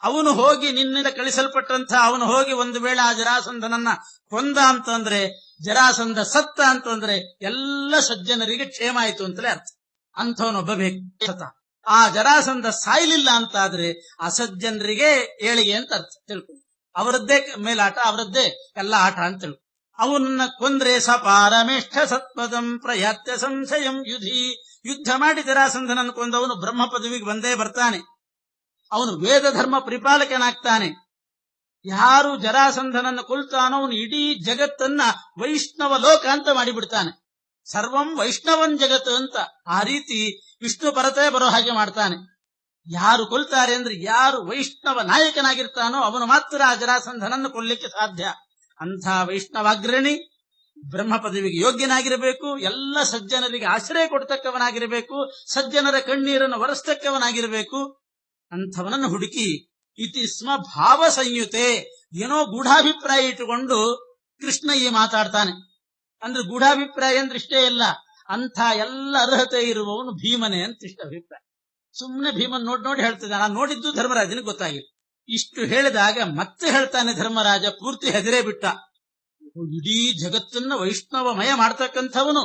ಅವನು ಹೋಗಿ, ನಿನ್ನಿಂದ ಕಳಿಸಲ್ಪಟ್ಟಂತ ಅವನು ಹೋಗಿ ಒಂದು ವೇಳೆ ಆ ಜರಾಸಂಧನನ್ನ ಕೊಂದ ಅಂತಂದ್ರೆ, ಜರಾಸಂಧ ಸತ್ತ ಅಂತಂದ್ರೆ ಎಲ್ಲ ಸಜ್ಜನರಿಗೆ ಕ್ಷೇಮ ಆಯ್ತು ಅಂತಲೇ ಅರ್ಥ. ಅಂಥವನೊಬ್ಬ ಬೇಕು. ಆ ಜರಾಸಂಧ ಸಾಯ್ಲಿಲ್ಲ ಅಂತಾದ್ರೆ ಅಸಜ್ಜನರಿಗೆ ಏಳಿಗೆ ಅಂತ ಅರ್ಥ ತಿಳ್ಕೊಂಡು, ಅವರದ್ದೇ ಮೇಲಾಟ, ಅವರದ್ದೇ ಎಲ್ಲ ಆಟ ಅಂತ ತಿಳ್ಕೊ. ಅವನನ್ನ ಕೊಂದ್ರೆ ಸಪಾರಮೇಷ್ಠ ಸತ್ಪದಂ ಪ್ರಯಾತ್ಯ ಸಂಶಯಂ ಯುಧಿ. ಯುದ್ಧ ಮಾಡಿ ಜರಾಸಂಧನನ್ನು ಕೊಂದವನು ಬ್ರಹ್ಮ ಪದವಿಗೆ ಬಂದೇ ಬರ್ತಾನೆ. ಅವನು ವೇದ ಧರ್ಮ ಪರಿಪಾಲಕನಾಗ್ತಾನೆ. ಯಾರು ಜರಾಸಂಧನನ್ನು ಕೊಲ್ತಾನೋ ಅವನು ಇಡೀ ಜಗತ್ತನ್ನ ವೈಷ್ಣವ ಲೋಕ ಅಂತ ಮಾಡಿಬಿಡ್ತಾನೆ. ಸರ್ವಂ ವೈಷ್ಣವನ್ ಜಗತ್ ಅಂತ ಆ ರೀತಿ ವಿಷ್ಣು ಪರತೆ ಬರೋ ಹಾಗೆ ಮಾಡ್ತಾನೆ. ಯಾರು ಕೊಲ್ತಾರೆ ಅಂದ್ರೆ ಯಾರು ವೈಷ್ಣವ ನಾಯಕನಾಗಿರ್ತಾನೋ ಅವನು ಮಾತ್ರ ಆ ಜರಾಸಂಧನನ್ನು ಕೊಲ್ಲಿಕ್ಕೆ ಸಾಧ್ಯ. ಅಂಥ ವೈಷ್ಣವಾಗ್ರಣಿ, ಬ್ರಹ್ಮ ಪದವಿಗೆ ಯೋಗ್ಯನಾಗಿರಬೇಕು, ಎಲ್ಲ ಸಜ್ಜನರಿಗೆ ಆಶ್ರಯ ಕೊಡ್ತಕ್ಕವನಾಗಿರಬೇಕು, ಸಜ್ಜನರ ಕಣ್ಣೀರನ್ನು ಒರೆಸ್ತಕ್ಕವನಾಗಿರಬೇಕು. ಅಂಥವನನ್ನು ಹುಡುಕಿ ಇತಿ ಸ್ಮ ಭಾವ ಸಂಯುತೆ, ಏನೋ ಗೂಢಾಭಿಪ್ರಾಯ ಇಟ್ಟುಕೊಂಡು ಕೃಷ್ಣ ಈ ಮಾತಾಡ್ತಾನೆ. ಅಂದ್ರೆ ಗೂಢಾಭಿಪ್ರಾಯ ಅಂದ್ರೆ ಇಷ್ಟೇ ಇಲ್ಲ, ಅಂಥ ಎಲ್ಲ ಅರ್ಹತೆ ಇರುವವನು ಭೀಮನೆ ಅಂತ ಇಷ್ಟ ಅಭಿಪ್ರಾಯ. ಸುಮ್ಮನೆ ಭೀಮನ್ ನೋಡಿ ಹೇಳ್ತಿದ್ದ. ನಾನು ನೋಡಿದ್ದು ಧರ್ಮರಾಜನಿಗೆ ಗೊತ್ತಾಗಿತ್ತು. ಇಷ್ಟು ಹೇಳಿದಾಗ ಮತ್ತೆ ಹೇಳ್ತಾನೆ ಧರ್ಮರಾಜ, ಪೂರ್ತಿ ಹೆದರೇ ಬಿಟ್ಟ. ಇಡೀ ಜಗತ್ತನ್ನ ವೈಷ್ಣವಮಯ ಮಾಡ್ತಕ್ಕಂಥವನು,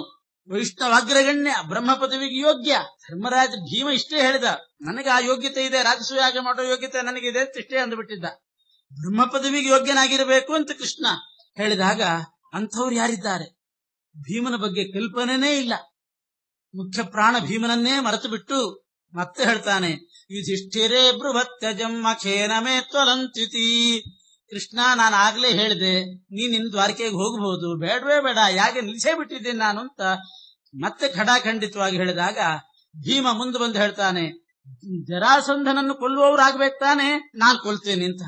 ವೈಷ್ಣವಾಗ್ರಗಣ್ಯ, ಬ್ರಹ್ಮ ಪದವಿಗೆ ಯೋಗ್ಯ ಧರ್ಮರಾಜ. ಭೀಮ ಇಷ್ಟೇ ಹೇಳಿದ, ನನಗೆ ಆ ಯೋಗ್ಯತೆ ಇದೆ, ರಾಜಸೂಯಾಗ ಮಾಡೋ ಯೋಗ್ಯತೆ ನನಗಿದೆ ಅಂತ ಇಷ್ಟೇ ಅಂದ್ಬಿಟ್ಟಿದ್ದ. ಬ್ರಹ್ಮ ಪದವಿಗೆ ಯೋಗ್ಯನಾಗಿರಬೇಕು ಅಂತ ಕೃಷ್ಣ ಹೇಳಿದಾಗ ಅಂಥವ್ರು ಯಾರಿದ್ದಾರೆ? ಭೀಮನ ಬಗ್ಗೆ ಕಲ್ಪನೆನೇ ಇಲ್ಲ. ಮುಖ್ಯ ಪ್ರಾಣ ಭೀಮನನ್ನೇ ಮರೆತು ಬಿಟ್ಟು ಮತ್ತೆ ಹೇಳ್ತಾನೆ, ಯುಧಿಷ್ಠಿರೇ ಬೃಹತ್ಯಜಂ ಅಖೇನ ಮೇ ತ್ವಲಂತ್ಯುತಿ. ಕೃಷ್ಣ, ನಾನು ಆಗ್ಲೇ ಹೇಳಿದೆ, ನೀನ್ ದ್ವಾರಕೆಗೆ ಹೋಗಬಹುದು, ಬೇಡವೇ ಬೇಡ, ಯಾಕೆ ನಿಲ್ಸೇ ಬಿಟ್ಟಿದ್ದೇನೆ ನಾನು ಅಂತ ಮತ್ತೆ ಖಡಾಖಂಡಿತವಾಗಿ ಹೇಳಿದಾಗ ಭೀಮ ಮುಂದೆ ಬಂದು ಹೇಳ್ತಾನೆ, ಜರಾಸಂಧನನ್ನು ಕೊಲ್ಲುವವರಾಗ್ಬೇಕು ತಾನೆ, ನಾನ್ ಕೊಲ್ತೇನೆ ಅಂತ.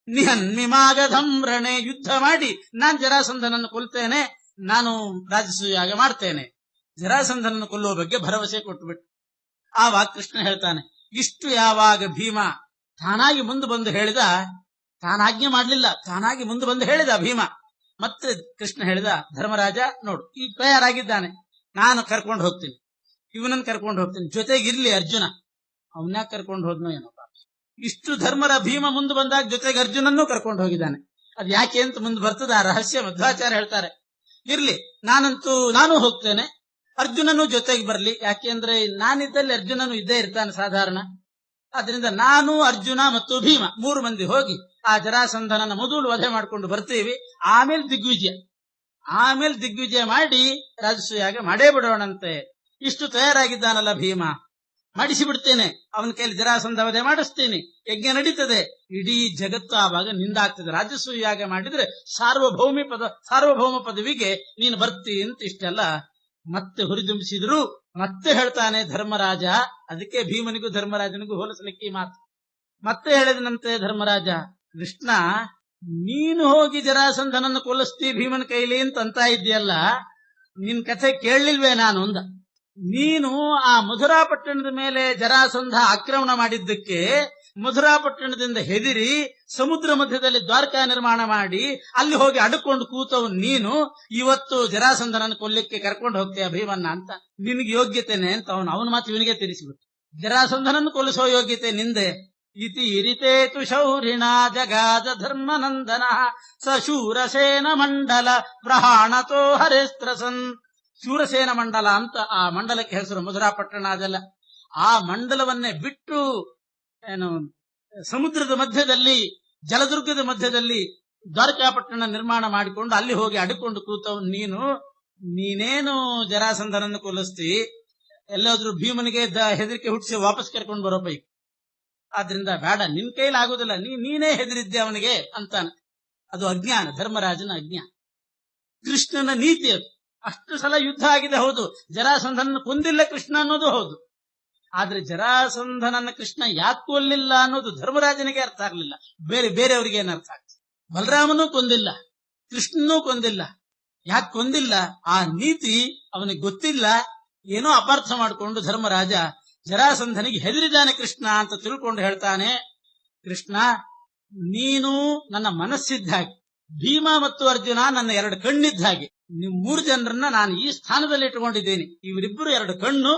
ನಿಹನ್ಮಿಮಾಗಧಂ ರಣೆ, ಯುದ್ಧ ಮಾಡಿ ನಾನ್ ಜರಾಸಂಧನನ್ನು ಕೊಲ್ತೇನೆ, ನಾನು ರಾಜಸೂಯಾಗ ಮಾಡ್ತೇನೆ. ಜರಾಸಂಧನನ್ನು ಕೊಲ್ಲುವ ಬಗ್ಗೆ ಭರವಸೆ ಕೊಟ್ಟುಬಿಟ್ಟು ಆವಾಗ ಕೃಷ್ಣ ಹೇಳ್ತಾನೆ. ಇಷ್ಟು ಯಾವಾಗ ಭೀಮ ತಾನಾಗಿ ಮುಂದೆ ಬಂದು ಹೇಳಿದ, ತಾನಾಜ್ಞೆ ಮಾಡ್ಲಿಲ್ಲ, ತಾನಾಗಿ ಮುಂದೆ ಬಂದು ಹೇಳಿದ ಭೀಮ. ಮತ್ತೆ ಕೃಷ್ಣ ಹೇಳಿದ, ಧರ್ಮರಾಜ ನೋಡು, ಈಗ ತಯಾರಾಗಿದ್ದಾನೆ, ನಾನು ಕರ್ಕೊಂಡು ಹೋಗ್ತೀನಿ, ಇವನನ್ನು ಕರ್ಕೊಂಡು ಹೋಗ್ತೀನಿ, ಜೊತೆಗಿರ್ಲಿ ಅರ್ಜುನ. ಅವನ್ಯಾಕೆ ಕರ್ಕೊಂಡು ಹೋದ್ನೋ ಏನೋ. ಇಷ್ಟು ಧರ್ಮರ ಭೀಮ ಮುಂದೆ ಬಂದಾಗ ಜೊತೆಗೆ ಅರ್ಜುನನ್ನೂ ಕರ್ಕೊಂಡು ಹೋಗಿದ್ದಾನೆ. ಅದ್ ಯಾಕೆ ಅಂತ ಮುಂದೆ ಬರ್ತದ ಆ ರಹಸ್ಯ ಮಧ್ವಾಚಾರ್ಯ ಹೇಳ್ತಾರೆ. ಇರ್ಲಿ, ನಾನು ಹೋಗ್ತೇನೆ, ಅರ್ಜುನನು ಜೊತೆಗೆ ಬರ್ಲಿ. ಯಾಕೆಂದ್ರೆ ನಾನಿದ್ದಲ್ಲಿ ಅರ್ಜುನನು ಇದ್ದೇ ಇರ್ತಾನೆ ಸಾಧಾರಣ. ಆದ್ರಿಂದ ನಾನು, ಅರ್ಜುನ ಮತ್ತು ಭೀಮ 3 ಮಂದಿ ಹೋಗಿ ಆ ಜರಾಸಂಧನನ್ನ ಮೊದಲು ವಧೆ ಮಾಡ್ಕೊಂಡು ಬರ್ತೀವಿ. ಆಮೇಲೆ ದಿಗ್ವಿಜಯ ಮಾಡಿ ರಾಜಸೂಯಾಗ ಮಾಡೇ ಬಿಡೋಣಂತೆ. ಇಷ್ಟು ತಯಾರಾಗಿದ್ದಾನಲ್ಲ ಭೀಮ, ಮಾಡಿಸಿ ಬಿಡ್ತೇನೆ, ಅವನ ಕೈಲಿ ಜರಾಸಂಧ ವಧೆ ಮಾಡಿಸ್ತೀನಿ, ಯಜ್ಞ ನಡೀತದೆ, ಇಡೀ ಜಗತ್ತು ಆವಾಗ ನಿಂದಾಗ್ತದೆ. ರಾಜಸೂಯಾಗ ಮಾಡಿದ್ರೆ ಸಾರ್ವಭೌಮ ಪದವಿಗೆ ನೀನು ಬರ್ತಿ ಅಂತ ಇಷ್ಟೆಲ್ಲ ಮತ್ತೆ ಹುರಿದುಂಬಿಸಿದ್ರು. ಮತ್ತೆ ಹೇಳ್ತಾನೆ ಧರ್ಮರಾಜ, ಅದಕ್ಕೆ ಭೀಮನಿಗೂ ಧರ್ಮರಾಜನಿಗೂ ಹೋಲಿಸಲಿಕ್ಕೆ ಈ ಮಾತು. ಮತ್ತೆ ಹೇಳಿದನಂತೆ ಧರ್ಮರಾಜ, ಕೃಷ್ಣ, ನೀನು ಹೋಗಿ ಜರಾಸಂಧನನ್ನು ಕೊಲ್ಲಿಸ್ತಿ ಭೀಮನ ಕೈಲಿ ಅಂತ ಇದ್ದೀಯಲ್ಲ, ನಿನ್ ಕಥೆ ಕೇಳಲಿಲ್ವೇ ನಾನು ಅಂದ. ನೀನು ಆ ಮಧುರಾಪಟ್ಟಣದ ಮೇಲೆ ಜರಾಸಂಧ ಆಕ್ರಮಣ ಮಾಡಿದ್ದಕ್ಕೆ ಮಧುರಾಪಟ್ಟಣದಿಂದ ಹೆದಿರಿ ಸಮುದ್ರ ಮಧ್ಯದಲ್ಲಿ ದ್ವಾರಕಾ ನಿರ್ಮಾಣ ಮಾಡಿ ಅಲ್ಲಿ ಹೋಗಿ ಅಡ್ಕೊಂಡು ಕೂತವನು ನೀನು ಇವತ್ತು ಜರಾಸಂಧನನ್ನು ಕೊಲ್ಲಿಕ್ಕೆ ಕರ್ಕೊಂಡು ಹೋಗ್ತೀಯ ಭೀಮನ್ನ ಅಂತ. ನಿನಗೆ ಯೋಗ್ಯತೆನೆ ಅಂತ ಅವನ ಮಾತು ಇವನಿಗೆ ತಿಳಿಸಿಬಿಟ್ಟು, ಜರಾಸಂಧನನ್ನು ಕೊಲ್ಲಿಸೋ ಯೋಗ್ಯತೆ ನಿಂದೆ. ಇತಿ ಇರಿತೇತು ಶೌರಿಣ ಜಗಾದ ಧರ್ಮನಂದನ ಸ ಶೂರಸೇನ ಮಂಡಲ ಪ್ರಹಾಣತೋ ಹರೇಸ್ತ್ರಸನ್. ಶೂರಸೇನ ಮಂಡಲ ಅಂತ ಆ ಮಂಡಲಕ್ಕೆ ಹೆಸರು, ಮಧುರಾಪಟ್ಟಣ ಅದೆಲ್ಲ. ಆ ಮಂಡಲವನ್ನೇ ಬಿಟ್ಟು ಸಮುದ್ರದ ಮಧ್ಯದಲ್ಲಿ, ಜಲದುರ್ಗದ ಮಧ್ಯದಲ್ಲಿ ದ್ವಾರಕಾಪಟ್ಟಣ ನಿರ್ಮಾಣ ಮಾಡಿಕೊಂಡು ಅಲ್ಲಿ ಹೋಗಿ ಅಡ್ಕೊಂಡು ಕೂತವ್ ನೀನೇನು ಜರಾಸಂಧನನ್ನು ಕೊಲ್ಲಿಸ್ತಿ, ಎಲ್ಲಾದ್ರೂ ಭೀಮನಿಗೆ ಹೆದರಿಕೆ ಹುಟ್ಟಿಸಿ ವಾಪಸ್ ಕರ್ಕೊಂಡು ಬರೋ ಪೈಕಿ. ಆದ್ರಿಂದ ಬೇಡ, ನಿನ್ ಕೈಲಿ ಆಗೋದಿಲ್ಲ, ನೀನೇ ಹೆದರಿದ್ದೆ ಅವನಿಗೆ ಅಂತಾನೆ. ಅದು ಅಜ್ಞಾನ, ಧರ್ಮರಾಜನ ಅಜ್ಞಾನ. ಕೃಷ್ಣನ ನೀತಿ ಅದು. ಅಷ್ಟು ಸಲ ಯುದ್ಧ ಆಗಿದೆ ಹೌದು, ಜರಾಸಂಧನನ್ನು ಕೊಂದಿಲ್ಲ ಕೃಷ್ಣ ಅನ್ನೋದು ಹೌದು. ಆದ್ರೆ ಜರಾಸಂಧನನ್ನ ಕೃಷ್ಣ ಯಾಕೆ ಕೊಲ್ಲಿಲ್ಲ ಅನ್ನೋದು ಧರ್ಮರಾಜನಿಗೆ ಅರ್ಥ ಆಗ್ಲಿಲ್ಲ, ಬೇರೆಯವರಿಗೆ ಏನ್ ಅರ್ಥ ಆಗ್ತದೆ. ಬಲರಾಮನೂ ಕೊಂದಿಲ್ಲ, ಕೃಷ್ಣನೂ ಕೊಂದಿಲ್ಲ. ಯಾಕೆ ಕೊಂದಿಲ್ಲ ಆ ನೀತಿ ಅವನಿಗೆ ಗೊತ್ತಿಲ್ಲ. ಏನೋ ಅಪಾರ್ಥ ಮಾಡಿಕೊಂಡು ಧರ್ಮರಾಜ ಜರಾಸಂಧನಿಗೆ ಹೆದರಿದ್ದಾನೆ ಕೃಷ್ಣ ಅಂತ ತಿಳ್ಕೊಂಡು ಹೇಳ್ತಾನೆ, ಕೃಷ್ಣ, ನೀನು ನನ್ನ ಮನಸ್ಸಿದ್ದ ಹಾಗೆ, ಭೀಮ ಮತ್ತು ಅರ್ಜುನ ನನ್ನ ಎರಡು ಕಣ್ಣಿದ್ದ ಹಾಗೆ. ನೀವು 3 ಜನರನ್ನ ನಾನು ಈ ಸ್ಥಾನದಲ್ಲಿ ಇಟ್ಟುಕೊಂಡಿದ್ದೀನಿ. ಇವರಿಬ್ಬರು 2 ಕಣ್ಣು,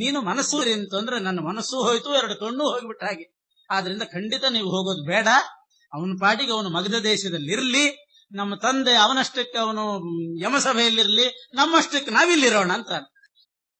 ನೀನು ಮನಸ್ಸು ಅಂತಂದ್ರೆ ನನ್ನ ಮನಸ್ಸು ಹೋಯ್ತು, 2 ಕಣ್ಣು ಹೋಗ್ಬಿಟ್ಟ ಹಾಗೆ. ಆದ್ರಿಂದ ಖಂಡಿತ ನೀವು ಹೋಗೋದು ಬೇಡ. ಅವನ ಪಾಟಿಗೆ ಅವನು ಮಗಧ ದೇಶದಲ್ಲಿ ಇರ್ಲಿ. ನಮ್ಮ ತಂದೆ ಅವನಷ್ಟಕ್ಕೆ ಅವನು ಯಮಸಭೆಯಲ್ಲಿರ್ಲಿ, ನಮ್ಮಷ್ಟಕ್ಕೆ ನಾವಿಲ್ಲಿರೋಣ ಅಂತ.